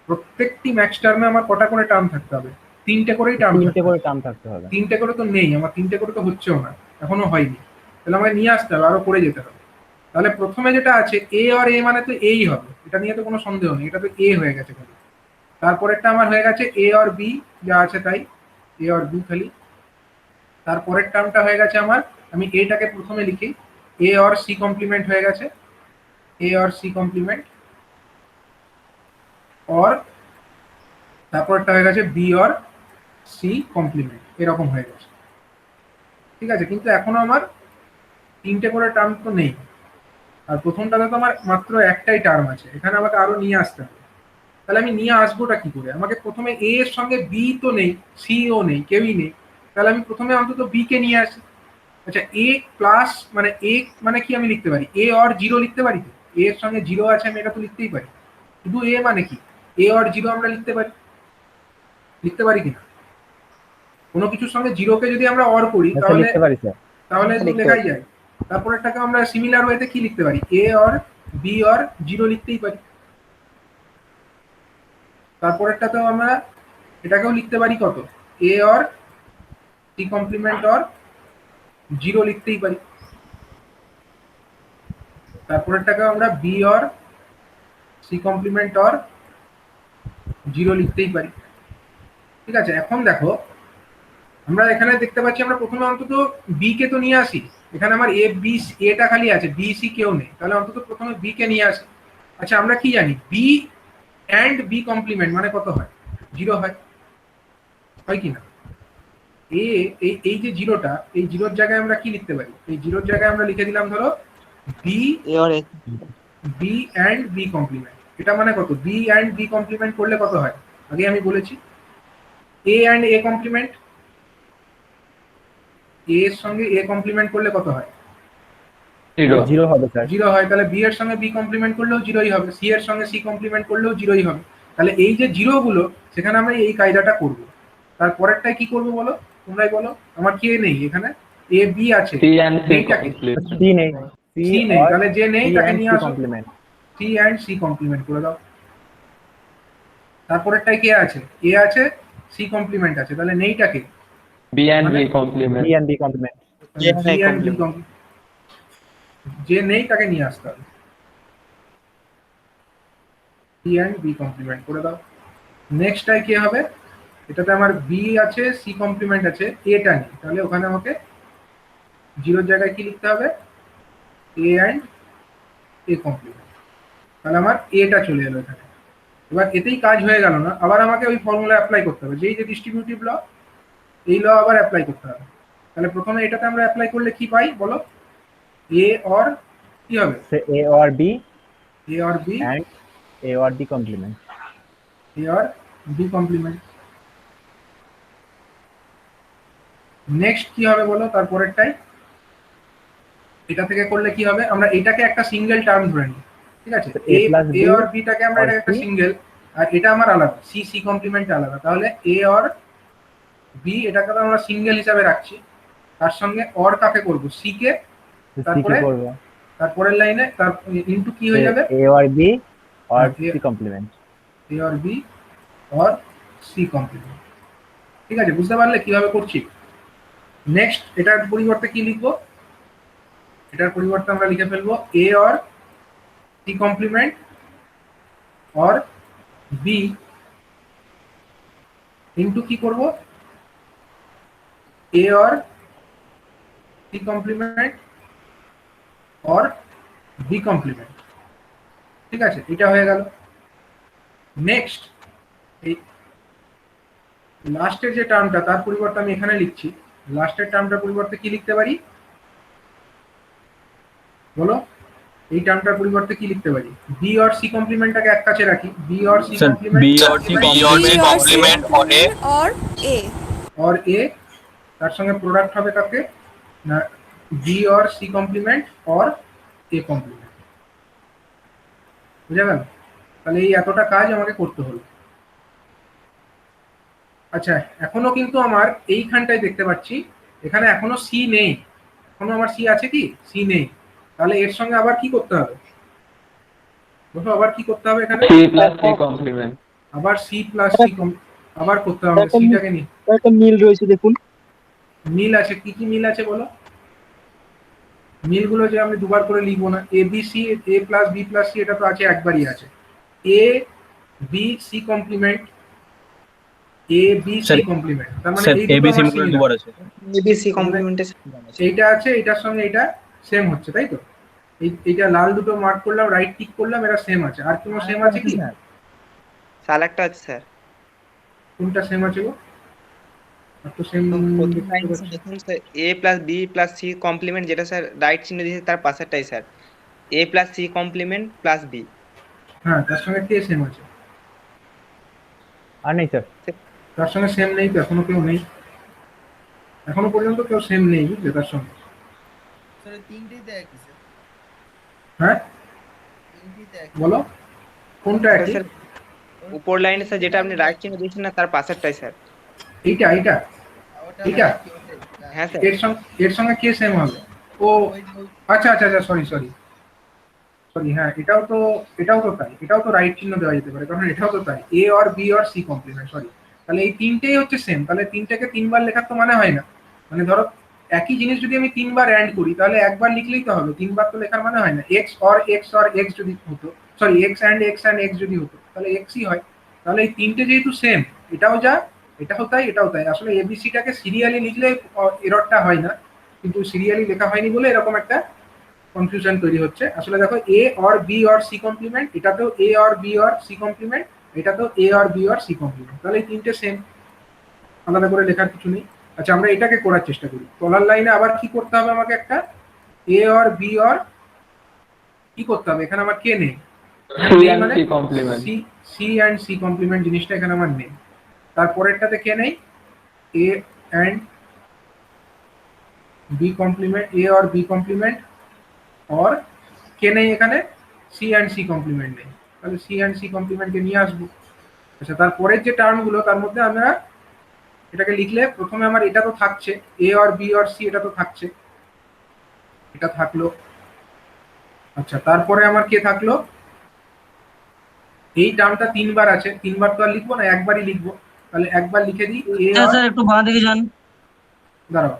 S1: প্রত্যেকটি ম্যাক্স টার্মে আমার কটা করে টার্ম থাকতে হবে, তিনটে করেই টার্ম
S3: তিনটে
S1: থাকতে
S3: করে
S1: হবে।
S3: টার্ম থাকতে হবে।
S1: তিনটে করে তো নেই আমার, তিনটে করে তো হচ্ছেও না, এখনো হয়নি, তাহলে আমাকে নিয়ে আসতে হবে, আরো করে যেতে হবে। তাহলে প্রথমে যেটা আছে এ আর এ মানে তো এই হবে, এটা নিয়ে তো কোনো সন্দেহ নেই, এটা তো এ হয়ে গেছে খালি। তারপরেরটা আমার হয়ে গেছে এ আর বি, যা আছে তাই, এ আর বি খালি। তারপরের টার্মটা হয়ে গেছে আমার, আমি এটাকে প্রথমে লিখি, এ আর সি কমপ্লিমেন্ট হয়ে গেছে, এ আর সি কমপ্লিমেন্ট অর, তারপরটা হয়ে গেছে বি আর সি কমপ্লিমেন্ট, এরকম হয়ে গেছে। ঠিক আছে, কিন্তু এখনো আমার তিনটে করে টার্ম তো নেই, আর প্রথমটাতে তো আমার মাত্র একটাই টার্ম আছে, এখানে আমাকে আরো নিয়ে আসতে হবে। তাহলে আমি নিয়ে আসবোটা কি করে, আমাকে প্রথমে এ এর সঙ্গে বি তো নেই, সি ও নেই, কেউই নেই, তাহলে আমি প্রথমে অন্তত বি কে নিয়ে আসি। আচ্ছা এ প্লাস মানে এ মানে কি আমি লিখতে পারি, এ অর জিরো লিখতে পারি তো, এ এর সঙ্গে জিরো আছে আমি এটা তো লিখতেই পারি। শুধু এ মানে কি, এ অর জিরো আমরা লিখতে পারি কিনা, কোনো কিছুর সঙ্গে জিরোকে যদি আমরা অর করি
S3: আচ্ছা,
S1: তাহলে
S3: লিখতে পারি স্যার।
S1: তাহলে
S6: লিখতে
S1: লেখাই
S6: পারি।
S1: যায়। তারপরেরটাকে আমরা সিমিলার ওয়েতে কি লিখতে পারি, A or B or zero লিখতেই পারি। তারপরেরটাতেও আমরা এটাকেও লিখতে পারি কত, A or C complement or zero লিখতেই পারি। তারপরেরটাকে আমরা B or C complement or zero লিখতেই পারি। ঠিক আছে, এখন দেখো আমরা এখানে দেখতে পাচ্ছি আমরা প্রথমে অন্তত বি কে তো নিয়ে আসি, এখানে আমার এ বি এটা খালি আছে, বি সি কেউ নেই, তাহলে অন্তত প্রথমে বি কে নিয়ে আসি। আচ্ছা আমরা কি জানি, বি অ্যান্ড বি কমপ্লিমেন্ট মানে কত হয়, জিরো হয়, হয় কি না। এ এই যে জিরোটা, এই জিরোর জায়গায় আমরা কি লিখতে পারি, এই জিরোর জায়গায় আমরা লিখে দিলাম ধরো বি
S6: এ আর A
S1: B and B complement. এটা মানে কত? বি অ্যান্ড বি কমপ্লিমেন্ট করলে কত হয়? আগে আমি বলেছি এ অ্যান্ড এ কমপ্লিমেন্ট, এ এর সঙ্গে এ কমপ্লিমেন্ট করলে কত হয়?
S2: 0
S3: জিরো হবে স্যার।
S1: 0 হয়। তাহলে বি এর সঙ্গে বি কমপ্লিমেন্ট করলেও 0ই হবে, সি এর সঙ্গে সি কমপ্লিমেন্ট করলেও 0ই হবে। তাহলে এই যে 0 গুলো, সেখানে আমরা এই কায়দাটা করব। তারপরেরটাই কি করব বলো, তোমরাই বলো। আমার কে নেই এখানে, এ বি আছে,
S2: C and C
S1: নেইটাকে,
S2: complement.
S3: সি নেই,
S1: সি নেই, তাহলে যে নেই
S3: সি
S1: তাকে
S3: অ্যান্ড
S1: নিয়ে
S3: সি
S1: আসো,
S3: complement.
S1: C and C complement করে দাও। তারপরেরটাই কে আছে, এ আছে, সি কমপ্লিমেন্ট আছে, তাহলে নেইটাকে
S2: B and B
S3: B
S2: complement.
S3: And B complement.
S6: যে
S1: সি
S6: নেই
S1: অ্যান্ড বি
S6: complement।
S1: যে নেই তাকে নিয়ে আসতে হবে, সি অ্যান্ড বি কমপ্লিমেন্ট করে দাও। নেক্সটটাই কি হবে, এটাতে আমার বি আছে, সি কমপ্লিমেন্ট আছে, এটা নেই, তাহলে ওখানে আমাকে 0 জায়গায় কি লিখতে হবে, এ অ্যান্ড এ কমপ্লিমেন্ট। তাহলে আমার এটা চলে এলো এখানে। এবার এতেই কাজ হয়ে গেল না, আবার আমাকে ওই ফর্মুলা অ্যাপ্লাই করতে হবে, যেই যে ডিস্ট্রিবিউটিভ ল, এই ল আবার অ্যাপ্লাই করতে হবে। তাহলে প্রথমে এটাতে আমরা অ্যাপ্লাই করলে কি পাই বলো, এ অর কি হবে,
S3: A or B
S1: A or B,
S3: and A or B complement.
S1: A or B complement. Next কি হবে বলো, তারপরেরটাই এটা থেকে করলে কি হবে, আমরা এটাকে একটা সিঙ্গেল টার্ম ধরে নিই, ঠিক আছে,
S3: A
S1: A
S3: plus B
S1: A or বিটাকে আমরা
S3: or
S1: এটা একটা
S3: C?
S1: সিঙ্গেল, আর এটা আমার আলাদা, সি সি কমপ্লিমেন্ট আলাদা। তাহলে এ অর বি এটাকে তো আমরা সিঙ্গেল হিসাবে রাখছি, তার সঙ্গে অর কাকে করব, সি কে,
S3: সি
S1: তারপরে
S3: কি করবো?
S1: তারপরের লাইনে তার ইনটু কি হয়ে যাবে,
S3: এ অর বি অর
S1: হ্যাঁ,
S3: C complement.
S1: A or B or C complement. ঠিক আছে, বুঝতে পারলে কিভাবে করছি? নেক্সট এটার পরিবর্তে কি লিখবো, এটার পরিবর্তে আমরা লিখে ফেলবো A or C complement or B into কি করব, A or C complement or B complement. ঠিক আছে, এটা হয়ে গেল। নেক্সট এই লাস্টের যে টার্মটা, তার পরিবর্তে আমি এখানে লিখছি, লাস্টের টার্মটার পরিবর্তে কি লিখতে পারি বলো, এই টার্মটার পরিবর্তে কি লিখতে পারি, বি অর সি কমপ্লিমেন্টটাকে এক কাছে রাখি, B or C
S4: sir
S1: complement
S4: B or C
S8: B or C complement or A
S1: और ए, তার সঙ্গে প্রোডাক্ট হবে কাকে না, B or C complement or A complement. বুঝা গেল? তাহলে এই এতটা কাজ আমাকে করতে হলো। আচ্ছা, এখনো কিন্তু আমার এইখানটায় দেখতে পাচ্ছি এখানে এখনো সি নেই, এখনো আমার সি আছে কি, সি নেই। তাহলে এর সঙ্গে আবার কি করতে হবে, দেখো আবার কি করতে হবে এখানে,
S2: C plus C complement.
S1: আবার সি প্লাস সি আবার করতে হবে, সিটাকে নিয়ে
S7: একটা মিল রয়েছে দেখুন।
S1: মিল আছে, কি কি মিল আছে বলো, মিলগুলো যে আমি দুবার করে লিখবো না, এ বি সি, এ প্লাস বি প্লাস সি, এটা তো আছে একবারই আছে, এ B C complement, A B C
S4: sir
S1: complement, তার মানে
S4: স্যার
S1: এই
S4: এ
S1: দুটো
S4: বি
S1: আমার
S4: সিম্পল
S1: similar।
S4: দুবার আছে।
S6: এবিসি কমপ্লিমেন্টে
S1: এইটা আছে, এটার সঙ্গে এটা সেম হচ্ছে, তাই তো? এইটা লাল দুটো মার্ক করলাম, রাইট টিক করলাম, এরা সেম আছে। আর কোনো সেম আছে কি,
S6: সাল একটা আছে স্যার।
S1: কোনটা সেম আছে গো, আর তো সেম
S6: প্রথম লাইন দেখুন sir, A plus B plus C complement, যেটা স্যার রাইট চিহ্ন দিয়েছে তার পাশেরটাই sir, A plus C complement plus B.
S1: হ্যাঁ, তার সঙ্গে কে সেম আছে,
S3: আর নেই স্যার।
S1: তার সঙ্গে সেম নেই তো, এখনো কেউ নেই, এখনো পর্যন্ত কেউ সেম নেই, বুঝলে, তার সঙ্গে। হ্যাঁ বলো কোনটা একই,
S6: স্যার উপর লাইনে স্যার যেটা আপনি রাইট চিহ্ন দিয়েছেন না তার পাশেরটাই স্যার।
S1: এইটা এইটা এইটা,
S6: হ্যাঁ স্যার।
S1: এর সঙ্গে কে সেম হবে, ও আচ্ছা আচ্ছা আচ্ছা, সরি সরি সরি, হ্যাঁ এটাও তো তাই, এটাও তো রাইট চিহ্ন দেওয়া যেতে পারে, কারণ এটাও তো তাই, A or B or C complement, sorry. তাহলে এই তিনটেই হচ্ছে সেম, তাহলে তিনটাকে তিনবার লেখার তো মানে হয় না, মানে ধরো একই জিনিস যদি আমি তিনবার অ্যাড করি, তাহলে একবার লিখলেই তো হবে, তিনবার তো লেখার মানে হয় না। এক্স অর এক্স যদি হতো, সরি এক্স অ্যান্ড এক্স যদি হতো, তাহলে এক্সই হয়। তাহলে এই তিনটে যেহেতু সেম, এটাও যা, এটাও তাই, এটাও তাই। আসলে এবিসিটাকে সিরিয়ালি লিখলে এররটা হয় না, কিন্তু সিরিয়ালি লেখা হয়নি বলে এরকম একটা কনফিউশন তৈরি হচ্ছে। আসলে দেখো, A or B or C complement, এটাতেও A or B or C complement, এটাতেও A or B or C complement, তাহলে এই তিনটে সেম, আলাদা করে লেখার কিছু নেই। আচ্ছা, আমরা এটাকে করার চেষ্টা করি। তলার লাইনে আবার কি করতে হবে আমাকে, একটা এ অর বি অর কি করতে হবে, এখানে আমার কে নেই,
S2: C and C complement.
S1: C C and C complement জিনিসটা এখানে আমার নেই। তারপরেরটাতে কে নেই, A and B complement, A or B complement, or কে নেই এখানে, সি অ্যান্ড সি কমপ্লিমেন্ট নেই। তাহলে সি অ্যান্ড সি কমপ্লিমেন্টকে নিয়ে আসবো। আচ্ছা, তারপরের যে টার্মগুলো তার মধ্যে আমরা এটাকে লিখলে প্রথমে আমার এটা তো থাকছে, এ অর বি অর সি, এটা তো থাকছে, এটা থাকলো। আচ্ছা, তারপরে আমার কে থাকলো, এই টার্মটা তিনবার আছে, তিনবার তো আর লিখবো না, একবারই লিখবো। তাহলে একবার লিখে দিই এ
S5: স্যার
S1: অর,
S5: স্যার একটু বাঁ দিকে যান।
S1: দাঁড়াও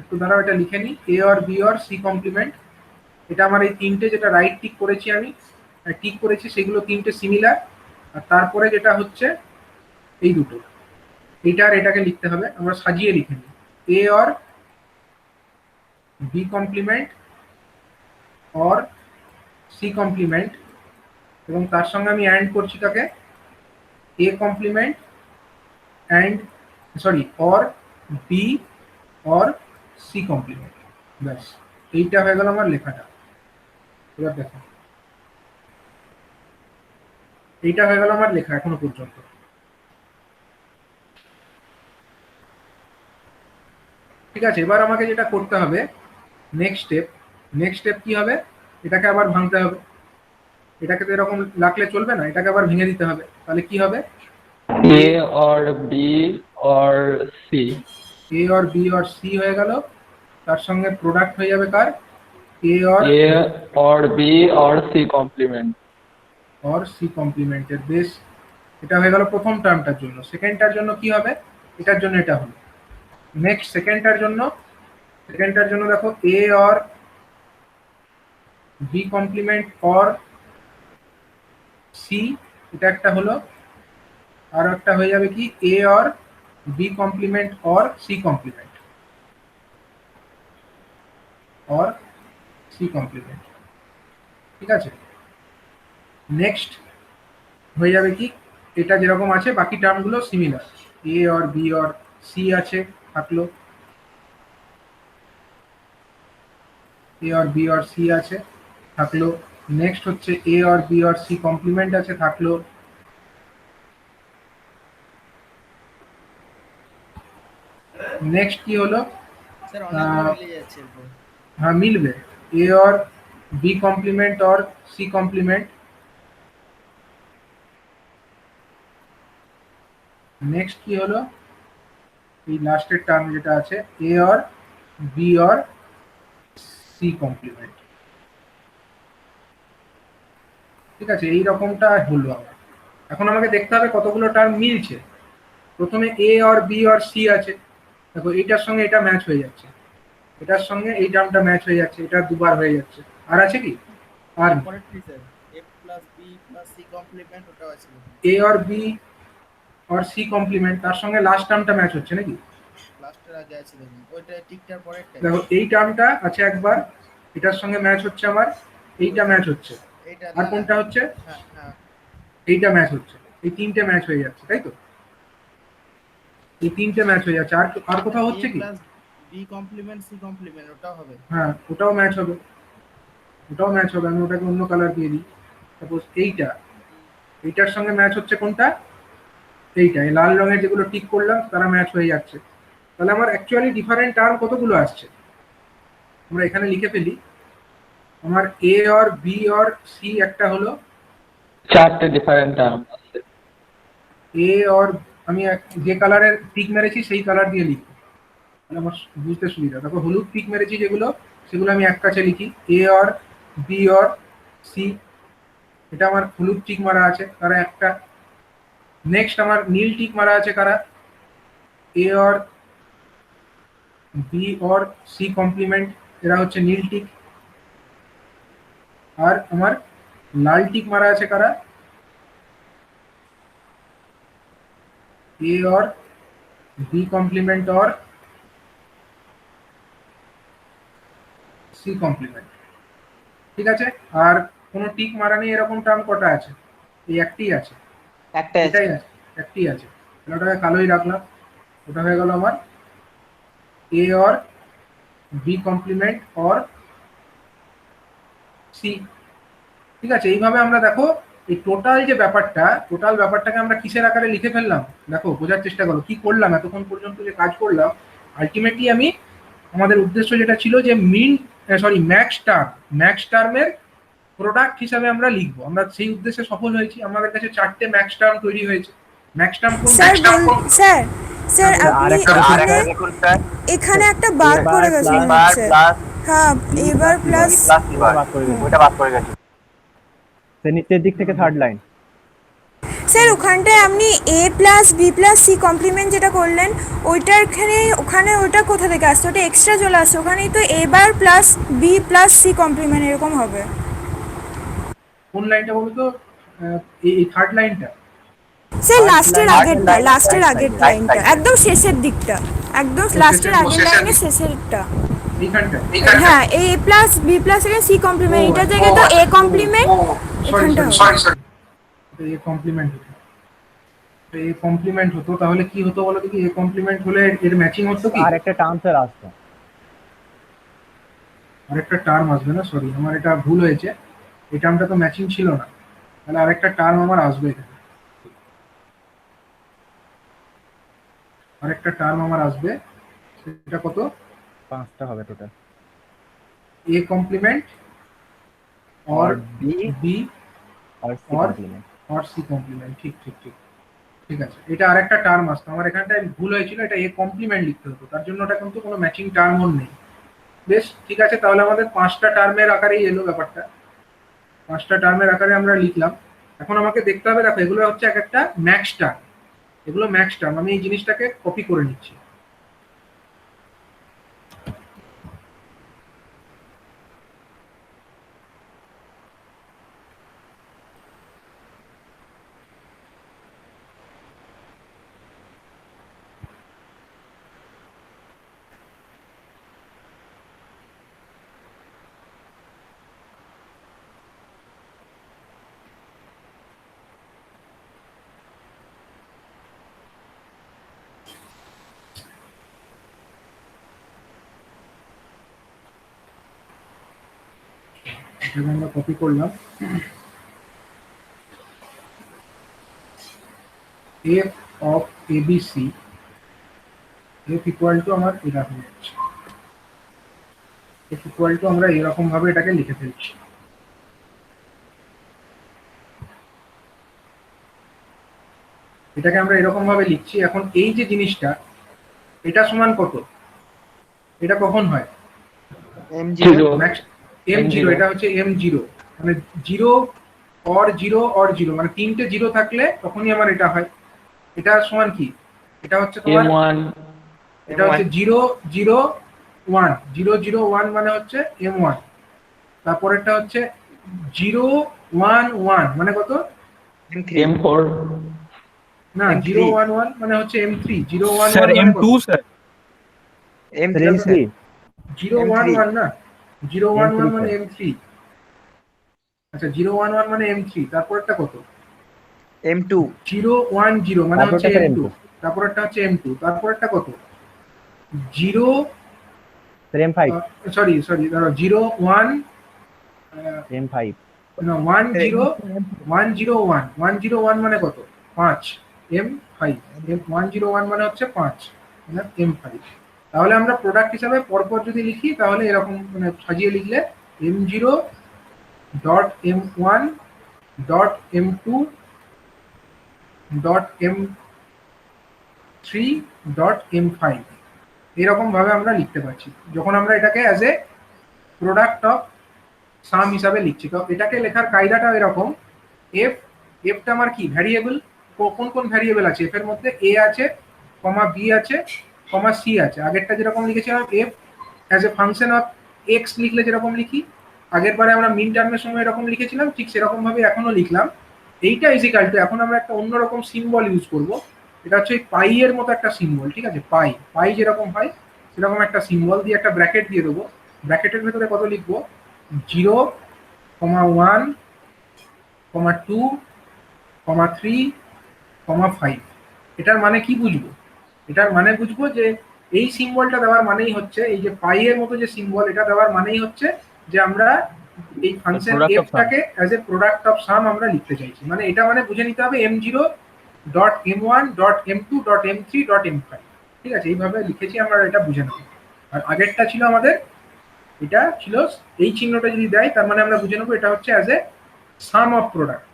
S1: একটু দাঁড়াও, এটা লিখে নিই, A or B or C complement. এটা আমার এই তিনটে যেটা রাইট টিক করেছি আমি, টিক করেছি সেগুলো তিনটে সিমিলার। আর তারপরে যেটা হচ্ছে এই দুটো, এটা আর এটাকে লিখতে হবে, আমরা সাজিয়ে লিখে নিই, A or B complement or C complement, এবং তার সঙ্গে আমি অ্যান্ড করছি তাকে A complement and sorry or B or C complement. ব্যাস, এইটা হয়ে গেল আমার লেখাটা। এবার দেখো, এইটা হয়ে গেল আমার লেখা এখনো পর্যন্ত। ঠিক আছে, এবার আমাকে যেটা করতে হবে, নেক্সট স্টেপ কি হবে, এটাকে আবার ভাঙতে হবে। এটাকে তো এরকম রাখলে চলবে না, এটাকে আবার ভেঙে দিতে হবে। তাহলে কি হবে,
S2: A or B or C.
S1: A or B or C হয়ে গেল, তার সঙ্গে প্রোডাক্ট হয়ে যাবে কার, A or
S2: A or B or C complement.
S1: C কমপ্লিমেন্টের। বেশ, এটা হয়ে গেল প্রথম টার্মটার জন্য। সেকেন্ডটার জন্য কি হবে, এটার জন্য এটা হলো। নেক্সট সেকেন্ডটার জন্য দেখো A or B complement or C, এটা একটা হলো। আর একটা হয়ে যাবে কি, A or B complement or C complement, or C complement. ঠিক আছে, নেক্সট হয়ে যাবে কি, এটা যেরকম আছে বাকি টার্মগুলো similar, A or B or C আছে, থাকলো A or B or C আছে, থাকলো। নেক্সট হচ্ছে A or B or C complement আছে, থাকলো। নেক্সট কি হলো, হ্যাঁ মিলবে, A or B complement or C complement. Next কি হলো, এই লাস্টের টার্ম যেটা আছে, A or B or C complement. ঠিক আছে, এই রকমটা হলো আমার। এখন আমাকে দেখতে হবে কতগুলো টার্ম মিলছে। প্রথমে এ অর বি অর সি আছে, দেখো এইটার সঙ্গে এটা ম্যাচ হয়ে যাচ্ছে, এটার সঙ্গে এই টার্মটা ম্যাচ হয়ে যাচ্ছে, এটা দুবার হয়ে যাচ্ছে। আর আছে কি, আর A or B or C complement, তার সঙ্গে লাস্ট টার্মটা ম্যাচ হচ্ছে নাকি, দেখো এই টার্মটা আছে একবার, এটার সঙ্গে ম্যাচ হচ্ছে আমার, এইটা ম্যাচ হচ্ছে, আর কোনটা হচ্ছে, এইটা ম্যাচ হচ্ছে, এই তিনটে ম্যাচ হয়ে যাচ্ছে, তাই তো, এই তিনটে ম্যাচ হয়ে যাচ্ছে। আর আর কোথাও হচ্ছে কি, হ্যাঁ ওটাও ম্যাচ হবে, আমি ওটাকে অন্য কালার দিয়ে দিই। সাপোজ এইটার সঙ্গে ম্যাচ হচ্ছে কোনটা, এইটা, এই লাল রঙের যেগুলো টিক করলাম তারা ম্যাচ হয়ে যাচ্ছে। তাহলে আমার অ্যাকচুয়ালি ডিফারেন্ট টার্ম কতগুলো আসছে, আমরা এখানে লিখে ফেলি। আমার A or B or C একটা হলো,
S2: চারটে ডিফারেন্ট টার্ম আছে।
S1: এ অর, আমি যে কালারের টিক মেরেছি সেই কালার দিয়ে লিখি, তাহলে আমার বুঝতে সুবিধা। তারপর হলুদ টিক মেরেছি যেগুলো, সেগুলো আমি এক কাছে লিখি, এ অর বি অর সি, এটা আমার হলুদ টিক মারা আছে, তারা একটা। নেক্সট আমার নীল টিক মারা আছে কারা, A or B or C complement, এরা হচ্ছে নীল টিক। আর আমার লাল টিক মারা আছে কারা, A or B complement or C complement. ঠিক আছে, আর কোনো টিক মারা নেই এরকম টার্ম কটা আছে, এই একটি আছে,
S6: একটাই আছে।
S1: এটাই আছে, একটি আছে। তাহলে ওটাকে কালোই রাখলাম, ওটা হয়ে গেল আমার A or B complement or C. ঠিক আছে, এইভাবে আমরা দেখো এই টোটাল ব্যাপারটাকে আমরা কিসের আকারে লিখে ফেললাম। দেখো বোঝার চেষ্টা করো কি করলাম এতক্ষণ পর্যন্ত যে কাজ করলাম। আলটিমেটলি আমি আমাদের উদ্দেশ্য যেটা ছিল যে ম্যাক্স টার্মের প্রোডাক্ট হিসাবে আমরা লিখবো, আমরা সেই উদ্দেশ্যে সফল হয়েছি। আমাদের কাছে 4টে ম্যাক্স টার্ম তৈরি হয়েছে। ম্যাক্স টার্ম কোন
S8: স্যার স্যার স্যার
S1: হ্যাঁ,
S8: আপনি এখানে একটা বাদ পড়ে গেছে মনে হচ্ছে। হ্যাঁ, এবার প্লাস
S3: বাদ করে গেছে। নিচের দিক থেকে থার্ড লাইন।
S8: স্যার ওখানটায় আপনি A plus B plus C complement যেটা করলেন ওখানে ওটা কোথা থেকে আসছে, ওটা এক্সট্রা চলে আসছে। ওখানেই তো A bar plus B plus C complement এরকম হবে।
S1: কোন লাইনটা বলো তো? এই থার্ড লাইনটা।
S8: স্যার লাস্টের আগের লাইনটা একদম শেষের দিকটা, একদম লাস্টের আগের লাইনের শেষেরটা।
S1: এইখানটা।
S8: হ্যাঁ, A plus B plus C complement, এটার জায়গায় তো এ কমপ্লিমেন্ট এখানটা হবে।
S1: এ কমপ্লিমেন্ট হতো তাহলে কি হতো বলো দেখি? এ কমপ্লিমেন্ট হলে এর ম্যাচিং হতো কি?
S3: আর একটা টার্ম স্যার আসতো।
S1: আরেকটা টার্ম আসবে না, সরি আমার এটা ভুল হয়েছে। এই টার্মটা তো ম্যাচিং ছিল না, তাহলে আরেকটা টার্ম আমার আসবে এখানে। আরেকটা টার্ম আমার আসবে, সেটা কত?
S3: 5টা হবে টোটাল।
S1: এ কমপ্লিমেন্ট और বি
S3: আর সি
S1: और
S3: কমপ্লিমেন্ট।
S1: और সি কমপ্লিমেন্ট। ঠিক ঠিক ঠিক ঠিক আছে, এটা আরেকটা টার্ম আসতো। আমার এখানটায় ভুল হয়েছিল, এটা এ কমপ্লিমেন্ট লিখতে হতো, তার জন্য ওটা কিন্তু কোনো ম্যাচিং টার্মও নেই। বেশ ঠিক আছে, তাহলে আমাদের 5টা টার্মের আকারেই এলো ব্যাপারটা। 5টা টার্মের আকারে আমরা লিখলাম। এখন আমাকে দেখতে হবে, দেখো এগুলো হচ্ছে এক একটা ম্যাক্স টার্ম, এগুলো ম্যাক্স টার্ম। আমি এই জিনিসটাকে কপি করে নিচ্ছি। এখানে আমরা কপি করলাম। F of ABC F equal to আমার এরকম হচ্ছে, এফ ইকুয়াল টু আমরা এরকম ভাবে এটাকে লিখে ফেলছি। এটাকে আমরা এরকম ভাবে লিখছি। এখন এই যে জিনিসটা, এটা সমান কত? এটা কখন হয়?
S6: m0
S1: m0, এটা হচ্ছে m0, মানে 0 or 0 মানে 3টে 0 থাকলে তখনই আমার এটা হয়। এটা সমান কি? এটা হচ্ছে তোমার
S2: M1
S1: এটা হচ্ছে 0 0 1 0 0 1 মানে হচ্ছে m1। তারপরেরটা হচ্ছে 0 1 1 মানে কত?
S6: m3
S2: M4
S1: না,
S6: M3
S1: 0 1 1 মানে হচ্ছে m3। 0 1
S4: স্যার
S1: 1 মানে
S4: M2
S1: কত?
S4: স্যার
S6: m3
S3: M3
S1: 0 1 1 না, 0 1 1 মানে
S3: M3
S1: m3। আচ্ছা 0 1 1 মানে m3, তারপরেরটা কত?
S6: m2
S1: 0 1 0 মানে হচ্ছে
S3: তারপরটা
S1: m2,
S3: M2
S1: তারপরেরটা হচ্ছে m2, তারপরেরটা কত? 0
S3: M5
S1: সরি ধরো 0 1
S3: M5
S1: না 1 0 1 0 1 1 0 1 মানে কত? 5 m5। 1 0 1 মানে হচ্ছে 5 মানে m5। তাহলে আমরা প্রোডাক্ট হিসাবে পরপর যদি লিখি তাহলে এরকম মানে সাজিয়ে লিখলে m0 dot m1 dot m2 dot m3 dot m5 এরকম ভাবে আমরা লিখতে পারছি যখন আমরা এটাকে অ্যাজ এ প্রোডাক্ট অফ সাম হিসাবে লিখছি। তো এটাকে লেখার কায়দাটা এরকম, এফটা আমার কি ভ্যারিয়েবল, কোন কোন ভ্যারিয়েবল আছে এফ এর মধ্যে? এ আছে, কমা বি আছে, কমা সি আছে। আগেরটা যেরকম লিখেছিলাম F as a function of x লিখলে যেরকম লিখি, আগের বারে আমরা মিন টার্মের সময় এরকম লিখেছিলাম, ঠিক সেরকম ভাবে এখনো লিখলাম। এইটা ইজিক্যাল টু, এখন আমরা একটা অন্যরকম সিম্বল ইউজ করব। এটা হচ্ছে পাই এর মতো একটা সিম্বল, ঠিক আছে? পাই যেরকম হয় সেরকম একটা সিম্বল দিয়ে একটা ব্র্যাকেট দিয়ে দেবো। ব্র্যাকেটের ভেতরে কত লিখবো? 0 1 2 3 5। এটার মানে কি বুঝবো? এটার মানে বুঝবো যে এই সিম্বলটা দেওয়ার মানেই হচ্ছে, এই যে পাই এর মতো যে সিম্বল, এটা দেওয়ার মানেই হচ্ছে যে আমরা এই ফাংশন
S4: Product of
S1: এফটাকে as a product of sum আমরা লিখতে চাইছি, মানে এটা মানে বুঝে নিতে হবে m0 dot m1 dot m2 dot m3 dot m5, ঠিক আছে? এইভাবে লিখেছি আমরা, এটা বুঝে নেব। আর আগেরটা ছিল আমাদের, এটা ছিল এই চিহ্নটা যদি দেয় তার মানে আমরা বুঝে নেবো এটা হচ্ছে as a some of product,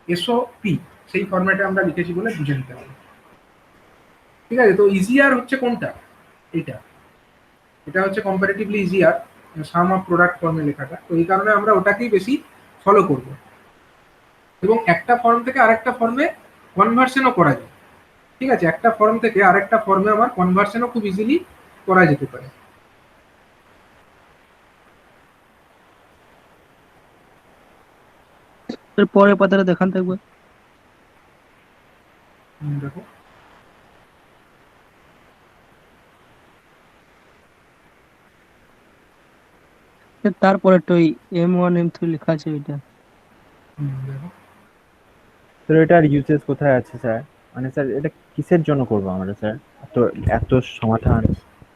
S1: SOP, সেই ফরম্যাটে আমরা লিখেছি বলে বুঝে নিতে হবে, ঠিক আছে? তো ইজিয়ার হচ্ছে কোনটা? এটা এটা হচ্ছে comparatively easier, some of product ফর্মে লেখাটা, তো এই কারণে আমরা ওটাকেই বেশি ফলো করব। এবং একটা ফর্ম থেকে আরেকটা ফর্মে কনভার্সনও করা যায়, ঠিক আছে? একটা ফর্ম থেকে আরেকটা ফর্মে আমার কনভার্সনও খুব ইজিলি করা যেতে পারে।
S7: স্যার পরের পাতাটা দেখান তো একবার।
S1: দেখো,
S7: স্যার তারপরে তো ওই M1 M3 লেখা আছে এটা।
S1: দেখো
S3: তো এটার ইউজেস কোথায় আছে স্যার? মানে স্যার এটা কিসের জন্য করবো আমরা স্যার, এত এত সমাধান?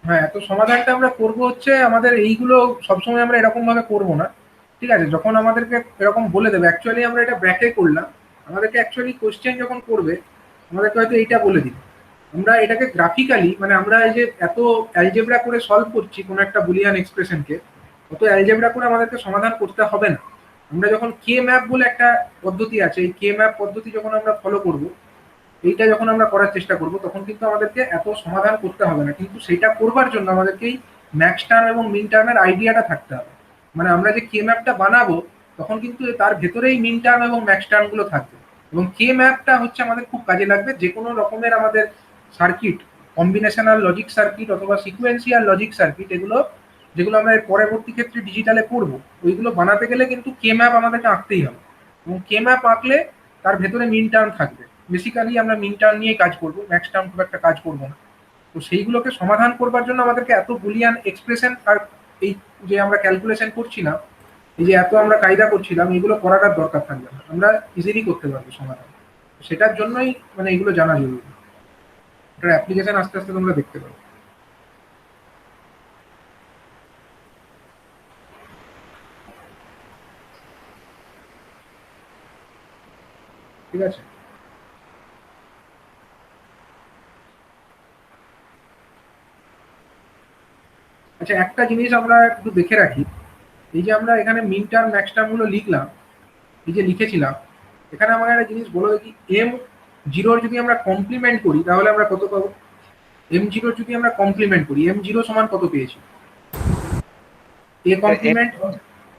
S1: হ্যাঁ, তো সমাধানটা আমরা করব হচ্ছে, আমাদের এইগুলো সবসময় আমরা এরকম ভাবে করব না, ঠিক আছে? যখন আমাদেরকে এরকম বলে দেবে, অ্যাকচুয়ালি আমরা এটা ব্র্যাকে করলাম, আমাদেরকে অ্যাকচুয়ালি কোশ্চেন যখন করবে আমাদেরকে হয়তো এইটা বলে দিবে, আমরা এটাকে গ্রাফিক্যালি, মানে আমরা এই যে এত অ্যালজেব্রা করে সলভ করছি কোনো একটা বুলিয়ান এক্সপ্রেশনকে, অত অ্যালজেব্রা করে আমাদেরকে সমাধান করতে হবে না। আমরা যখন কে ম্যাপ বলে একটা পদ্ধতি আছে, এই কে ম্যাপ পদ্ধতি যখন আমরা ফলো করব, এইটা যখন আমরা করার চেষ্টা করব, তখন কিন্তু আমাদেরকে এত সমাধান করতে হবে না, কিন্তু সেটা করবার জন্য আমাদেরকে এই ম্যাক্স টার্ম এবং মিন টার্মের আইডিয়াটা থাকতে হবে। মানে আমরা যে কে ম্যাপটা বানাবো তখন কিন্তু তার ভেতরেই মিন টার্ম এবং ম্যাক্স টার্মগুলো থাকবে, এবং কে ম্যাপটা হচ্ছে আমাদের খুব কাজে লাগবে যে কোনো রকমের আমাদের সার্কিট, কম্বিনেশনাল লজিক সার্কিট অথবা সিকোয়েন্সিয়াল লজিক সার্কিট, এগুলো যেগুলো আমরা এর পরবর্তী ক্ষেত্রে ডিজিটালে করবো, ওইগুলো বানাতে গেলে কিন্তু কে ম্যাপ আমাদেরকে আঁকতেই হবে, এবং কে ম্যাপ আঁকলে তার ভেতরে মিন টার্ম থাকবে। বেসিক্যালি আমরা মিন টার্ম নিয়ে কাজ করব, ম্যাক্স টার্ম খুব একটা কাজ করবো না। তো সেইগুলোকে সমাধান করবার জন্য আমাদেরকে এত বুলিয়ান এক্সপ্রেশন আর এই যে আমরা ক্যালকুলেশন করছিলাম, এই যে এত আমরা কায়দা করছিলাম, এগুলো করাটার দরকার থাকবে না, আমরা ইজিলি করতে পারবো সমাধান। সেটার জন্যই মানে এগুলো জানা জরুরি, এটার অ্যাপ্লিকেশন আস্তে আস্তে তোমরা দেখতে পাবে। ঠিক আছে? আচ্ছা, একটা জিনিস আমরা একটু দেখে রাখি, এই যে আমরা এখানে মিন টার্ম ম্যাক্স টার্ম গুলো লিখলাম, এই যে লিখেছিলাম, এখানে আমার একটা জিনিস বলো দেখি, m0 যদি আমরা কমপ্লিমেন্ট করি তাহলে আমরা কত পাবো? m0 যদি আমরা কমপ্লিমেন্ট করি, m0 সমান কত পেয়েছি? a কমপ্লিমেন্ট,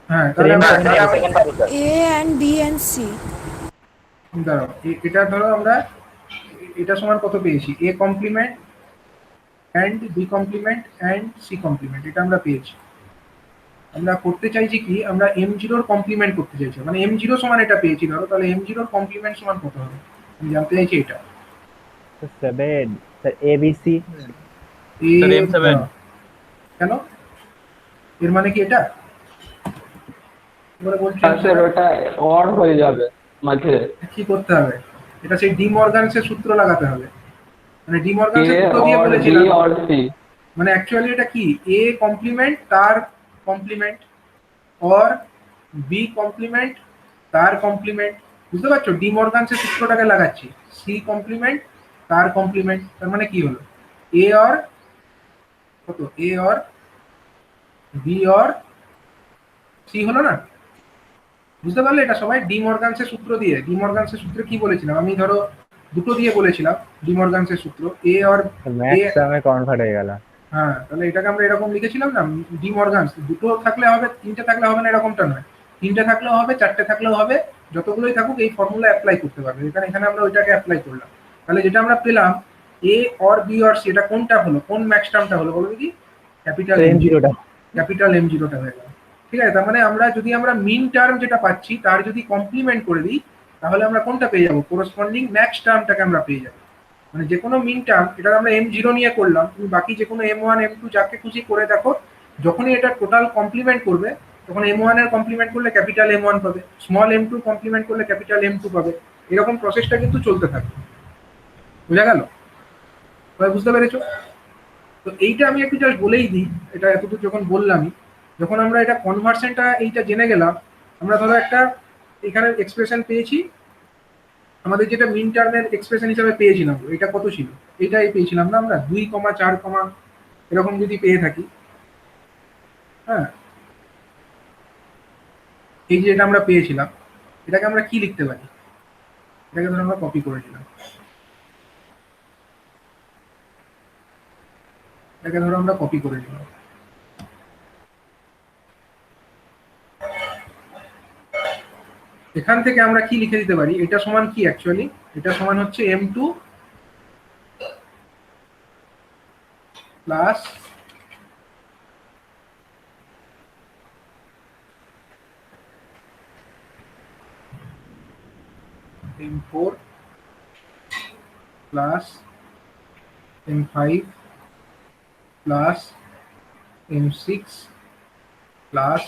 S1: হ্যাঁ, তাহলে আমরা
S8: A and B and C.
S1: দাঁড়াও, এটা ধরো আমরা এটা সমান কত পেয়েছি? a complement and B complement and C complement, এটা আমরা পেয়েছি। আমরা করতে চাইছি কি, আমরা m0 এর কমপ্লিমেন্ট করতে চাইছি, মানে m0 সমান এটা পেয়েছি ধরো, তাহলে m0 এর কমপ্লিমেন্ট সমান কত হবে আমি জানতে চাইছি এটা।
S3: 7 স্যার ABC।
S4: Sir, M7
S1: কেন? এর মানে কি এটা? এবারে বলছি
S2: স্যার ওটা অর হয়ে যাবে মাঝে,
S1: কি করতে হবে? এটা সেই ডি মর্গানসের সূত্র লাগাতে হবে, মানে ডি
S2: কে
S1: মর্গানসের সূত্র দিয়ে
S2: অর বি
S1: বলেছিলাম,
S2: অর সি।
S1: মানে অ্যাকচুয়ালি এটা কি, a কমপ্লিমেন্ট তার কমপ্লিমেন্ট, অর বি কমপ্লিমেন্ট তার কমপ্লিমেন্ট, বুঝতে পারছো? ডি মর্গানসের সূত্রটাকে লাগাচ্ছি, সি কমপ্লিমেন্ট তার কমপ্লিমেন্ট, তার মানে কি হলো, এ অর কত, A or B or C হলো না? বুঝতে পারলে? এটা সবাই ডি মর্গানসের সূত্র দিয়ে, ডি মর্গানসের সূত্রে কি বলেছিলাম আমি, ধরো দুটো দিয়ে বলেছিলাম ডি মর্গানসের সূত্র, এ অর
S3: ম্যাক্স টার্মে কনভার্ট হয়ে গেল।
S1: হ্যাঁ, তাহলে এটাকে আমরা এরকম লিখেছিলাম না, ডি মর্গানস, দুটো থাকলে হবে, তিনটে থাকলে হবে না, এরকমটা নয়, তিনটে থাকলেও হবে, চারটে থাকলেও হবে, যতগুলোই থাকুক এই ফর্মুলা অ্যাপ্লাই করতে পারবে। এখানে এখানে আমরা ওইটাকে অ্যাপ্লাই করলাম, তাহলে যেটা আমরা পেলাম এ অর বি অর সি, এটা কোনটা হলো, কোন ম্যাক্স টার্মটা হলো বলো দেখি? ক্যাপিটাল
S3: M0টা।
S1: ক্যাপিটাল m0টা হয়ে গেল, ঠিক আছে? তার মানে আমরা যদি আমরা মিন টার্ম যেটা পাচ্ছি তার যদি কমপ্লিমেন্ট করে দিই তাহলে আমরা কোনটা পেয়ে যাবো? করসপন্ডিং ম্যাক্স টার্মটাকে আমরা পেয়ে যাবো। মানে যে কোনো মিন টার্ম, এটা আমরা m0 নিয়ে করলাম, তুমি বাকি যে কোনো m1 m2 যাকে খুশি করে দেখো, যখনই এটা টোটাল কমপ্লিমেন্ট করবে তখন m1 এর কমপ্লিমেন্ট করলে ক্যাপিটাল m1 পাবে, স্মল m2 কমপ্লিমেন্ট করলে ক্যাপিটাল m2 পাবে, এরকম প্রসেসটা কিন্তু চলতে থাকবে। বোঝা গেল? সবাই বুঝতে পেরেছো? তো এইটা আমি একটু জাস্ট বলেই দিই, এটা এতটুকু যখন বললামই, যখন আমরা এটা কনভার্সনটা এইটা জেনে গেলাম, আমরা ধরো একটা এখানে এক্সপ্রেশন পেয়েছি, আমাদের যেটা মিন টার্মের এক্সপ্রেশন হিসাবে পেয়েছিলাম, এটা কত ছিল, এটাই পেয়েছিলাম না আমরা 2,4, এরকম যদি পেয়ে থাকি, হ্যাঁ, এই যে এটা আমরা পেয়েছিলাম, এটাকে আমরা কি লিখতে পারি? এটাকে ধরো আমরা কপি করে নিলাম, এটাকে ধরো আমরা কপি করে নিলাম। এখান থেকে আমরা কি লিখে দিতে পারি? এটা সমান কি অ্যাকচুয়ালি? এটা সমান হচ্ছে m2 plus m4 plus m5 plus m6 plus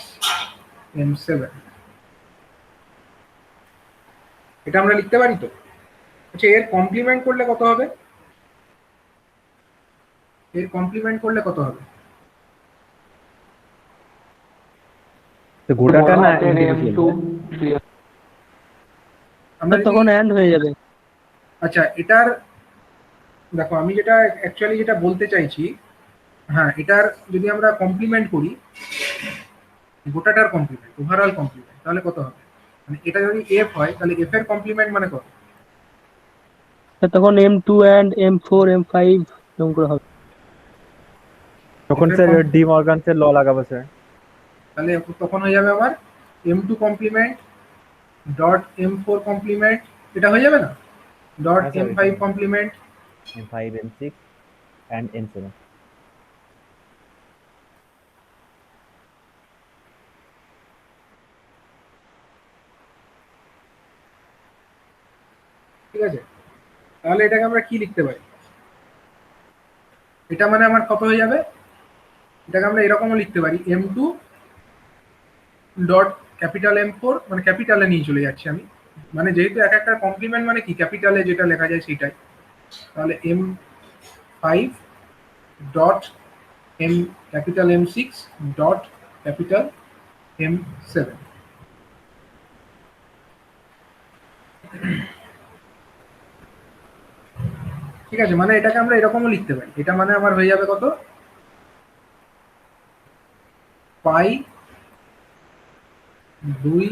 S1: m7। এটা আমরা লিখতে পারি তো? আচ্ছা, এর কমপ্লিমেন্ট করলে কত হবে? এর কমপ্লিমেন্ট করলে কত হবে?
S3: তো গোটাটা না
S2: M2
S1: আমরা যদি-
S7: তখন এন্ড হয়ে যাবে।
S1: আচ্ছা, এটার দেখো আমি যেটা অ্যাকচুয়ালি যেটা বলতে চাইছি, হ্যাঁ, এটার যদি আমরা কমপ্লিমেন্ট করি, গোটাটার কমপ্লিমেন্ট, ওভারঅল কমপ্লিমেন্ট, তাহলে কত হবে? মানে এটা যদি এফ হয় তাহলে এফ এর কমপ্লিমেন্ট মানে কত?
S7: তখন M2 এন্ড M4 M5 এরকম করে হবে।
S3: তখন স্যার ডি মর্গানসের ল লাগাবো স্যার।
S1: তাহলে তখন হয়ে যাবে আমার m2 complement dot m4 complement, এটা হয়ে যাবে না? ডট
S3: হ্যাঁ, sir,
S1: m5 complement
S3: M5 M6 and M7।
S1: ঠিক আছে? তাহলে এটাকে আমরা কি লিখতে পারি? এটা মানে আমার কত হয়ে যাবে? এটাকে আমরা এরকমও লিখতে পারি m2 ডট ক্যাপিটাল m4, মানে ক্যাপিটালে নিয়ে চলে যাচ্ছি আমি, মানে যেহেতু এক একটা কমপ্লিমেন্ট মানে কি ক্যাপিটালে যেটা লেখা যায় সেটাই। তাহলে m5 dot m capital m6 dot capital m7। ঠিক আছে, মানে এটাকে আমরা এরকমও লিখতে পারি, এটা মানে আমার হয়ে যাবে কত? পাই 2,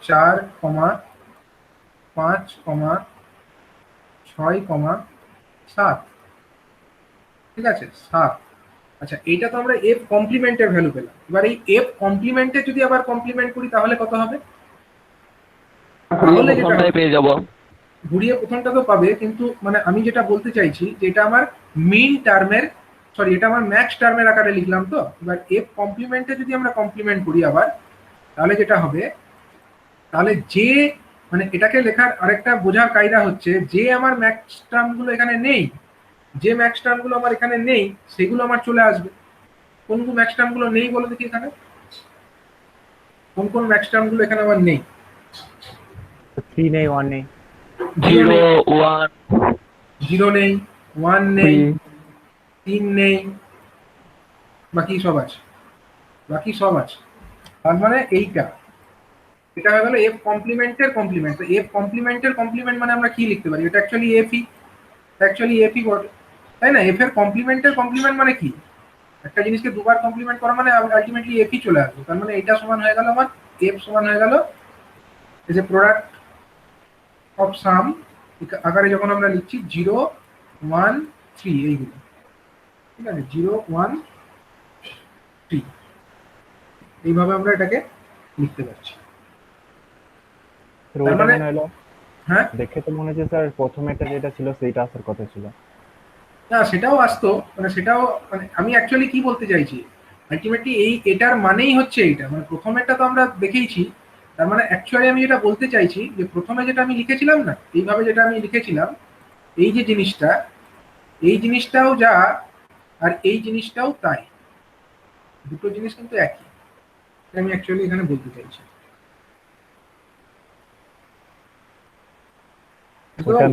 S1: 4, 5, 6, 7। ঠিক আছে, 7। আচ্ছা, এইটা তো আমরা এফ কমপ্লিমেন্টের ভ্যালু পেলাম। এবার এই এফ কমপ্লিমেন্টে যদি আবার কমপ্লিমেন্ট করি তাহলে কত হবে? তাহলে যেটা
S2: প্রথমটাই পেয়ে যাবো।
S1: ঘুরিয়ে প্রথমটা তো পাবে, কিন্তু মানে আমি যেটা বলতে চাইছি যে এটা আমার মিন টার্মের, সরি, এটা আমার ম্যাক্স টার্মের আকারে লিখলাম তো। এবার এফ কমপ্লিমেন্টে যদি আমরা কমপ্লিমেন্ট করি আবার, তাহলে যেটা হবে, তাহলে যে মানে এটাকে লেখার আরেকটা বোঝার কায়দা হচ্ছে, যে আমার ম্যাক্স টার্মগুলো এখানে নেই, যে ম্যাক্স টার্মগুলো আমার এখানে নেই সেগুলো আমার চলে আসবে। কোন কোন ম্যাক্স টার্মগুলো নেই বলো দেখি এখানে? কোন কোন ম্যাক্স টার্মগুলো এখানে আমার নেই?
S3: 3 নেই, 1 নেই,
S2: 0 1
S1: 0 নেই, 1 নেই,
S2: 3
S1: 3 নেই, বাকি সব আছে, বাকি সব আছে। তার মানে এইটা, এটা হয়ে গেল এফ কমপ্লিমেন্টের কমপ্লিমেন্ট। তো এফ কমপ্লিমেন্টের কমপ্লিমেন্ট মানে আমরা কি লিখতে পারি? এটা অ্যাকচুয়ালি এফই বটে, তাই না? এফ এর কমপ্লিমেন্টের কমপ্লিমেন্ট মানে কি? একটা জিনিসকে দুবার কমপ্লিমেন্ট করা মানে আলটিমেটলি এফই চলে আসবে। তার মানে এটা সমান হয়ে গেল আমার, এফ সমান হয়ে গেল এই যে প্রোডাক্ট অফ সাম আকারে যখন আমরা লিখছি 0, 1, 3 এইগুলো, ঠিক আছে, 0, 1, 3, এইভাবে আমরা এটাকে লিখতে পারছি।
S3: স্যার ওইটা
S1: মানে-
S3: মনে হলো,
S1: হ্যাঁ,
S3: দেখে তো মনে হচ্ছে স্যার প্রথমেরটা যেটা ছিল সেইটা আসার কথা ছিল।
S1: না সেটাও আসতো, মানে সেটাও, মানে আমি অ্যাকচুয়ালি কি বলতে চাইছি, আলটিমেটলি এটার মানেই হচ্ছে এইটা, মানে প্রথমেরটা তো আমরা দেখেইছি। তার মানে অ্যাকচুয়ালি আমি যেটা বলতে চাইছি যে প্রথমে যেটা আমি লিখেছিলাম না, এইভাবে যেটা আমি লিখেছিলাম, এই যে জিনিসটা, এই জিনিসটাও যা আর এই জিনিসটাও তাই, দুটো জিনিস কিন্তু একই। এটা আমি অ্যাকচুয়ালি এখানে বলতে চাইছি।
S3: ওটা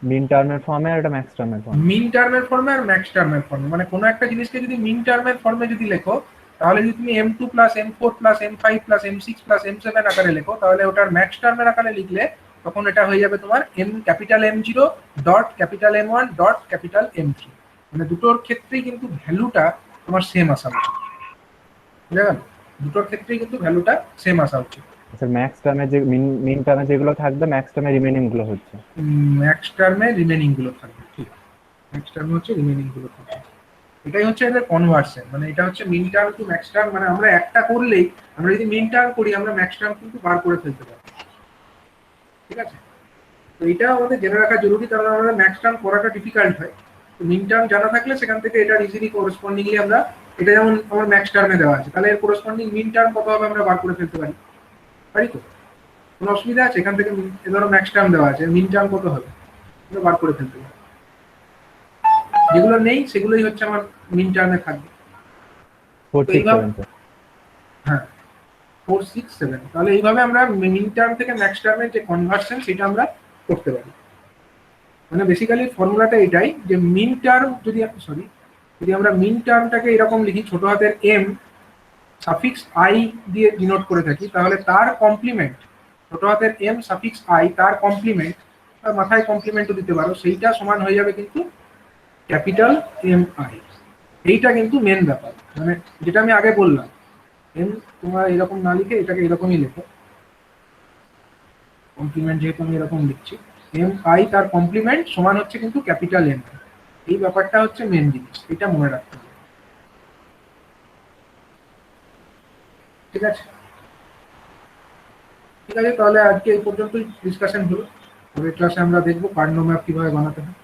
S3: মিন টার্মের ফর্মে আর এটা ম্যাক্স টার্মের ফর্মে।
S1: মিন টার্মের ফর্মে আর ম্যাক্স টার্মের ফর্মে, মানে কোনো একটা জিনিসকে যদি মিন টার্মের ফর্মে যদি লেখো তাহলে যদি তুমি M2 plus M4 plus M5 plus M6 plus M7 আকারে লেখো, তাহলে ওটার ম্যাক্স টার্মের আকারে লিখলে তখন এটা হয়ে যাবে তোমার capital M0 dot capital M1 dot capital M3। মানে দুটোর ক্ষেত্রেই কিন্তু ভ্যালুটা তোমার সেম আসা উচিত, বুঝা গেল? দুটোর ক্ষেত্রেই কিন্তু ভ্যালুটা সেম আসা উচিত।
S3: স্যার ম্যাক্স টার্মে যে মিন টার্মে যেগুলো থাকবে ম্যাক্স টার্মে রিমেনিং গুলো হচ্ছে।
S1: ম্যাক্স টার্মে রিমেনিং গুলো থাকবে, ঠিক। ম্যাক্স টার্মে হচ্ছে রিমেনিং গুলো থাকবে, এটাই হচ্ছে এদের কনভার্সন। মানে এটা হচ্ছে মিন টার্ম টু ম্যাক্স টার্ম। মানে আমরা একটা করলেই, আমরা যদি মিন টার্ম করি আমরা ম্যাক্স টার্ম কিন্তু বার করে ফেলতে পারি, ঠিক আছে? তো এটা আমাদের জেনে রাখা জরুরি, কারণ আমাদের ম্যাক্স টার্ম করাটা ডিফিকাল্ট হয়। তো মিন টার্ম জানা থাকলে সেখান থেকে এটা ইজিলি করেসপন্ডিংলি আমরা, এটা যেমন আমার ম্যাক্স টার্মে দেওয়া আছে, তাহলে এর করেসপন্ডিং মিন টার্ম কত হবে আমরা বার করে ফেলতে পারি, পারি তো? কোনো অসুবিধা আছে? এখান থেকে ধরো ম্যাক্স টার্ম দেওয়া আছে, মিন টার্ম কত হবে আমরা বার করে ফেলতে পারি। যেগুলো নেই সেগুলোই হচ্ছে আমার মিন টার্মে থাকবে।
S3: 4 6 7 স্যার।
S1: হ্যাঁ, 4 6 7। তাহলে এইভাবে আমরা মিন টার্ম থেকে ম্যাক্স টার্মের যে কনভার্সন সেটা আমরা করতে পারি। মানে বেসিক্যালি ফর্মুলাটা এটাই যে মিন টার্ম যদি আমরা মিন টার্মটাকে এরকম লিখি, ছোট হাতের m সাফিক্স i দিয়ে ডিনোট করে থাকি, তাহলে তার কমপ্লিমেন্ট, ছোট হাতের m সাফিক্স i তার কমপ্লিমেন্ট, তার মাথায় কমপ্লিমেন্টও দিতে পারো, সেইটা সমান হয়ে যাবে কিন্তু ক্যাপিটাল MI। এইটা কিন্তু মেন ব্যাপার, মানে যেটা আমি আগে বললাম, m তোমরা এরকম না লিখে এটাকে এরকমই লেখো, কমপ্লিমেন্ট যেহেতু আমি এরকম লিখছি, MI তার কমপ্লিমেন্ট সমান হচ্ছে কিন্তু ক্যাপিটাল M। এই ব্যাপারটা হচ্ছে মেন জিনিস, এটা মনে রাখতে হবে, ঠিক আছে? ঠিক আছে, তাহলে আজকে এই পর্যন্তই ডিসকাশন হলো। পরের ক্লাসে আমরা দেখবো কার্নো ম্যাপ কিভাবে বানাতে হয়।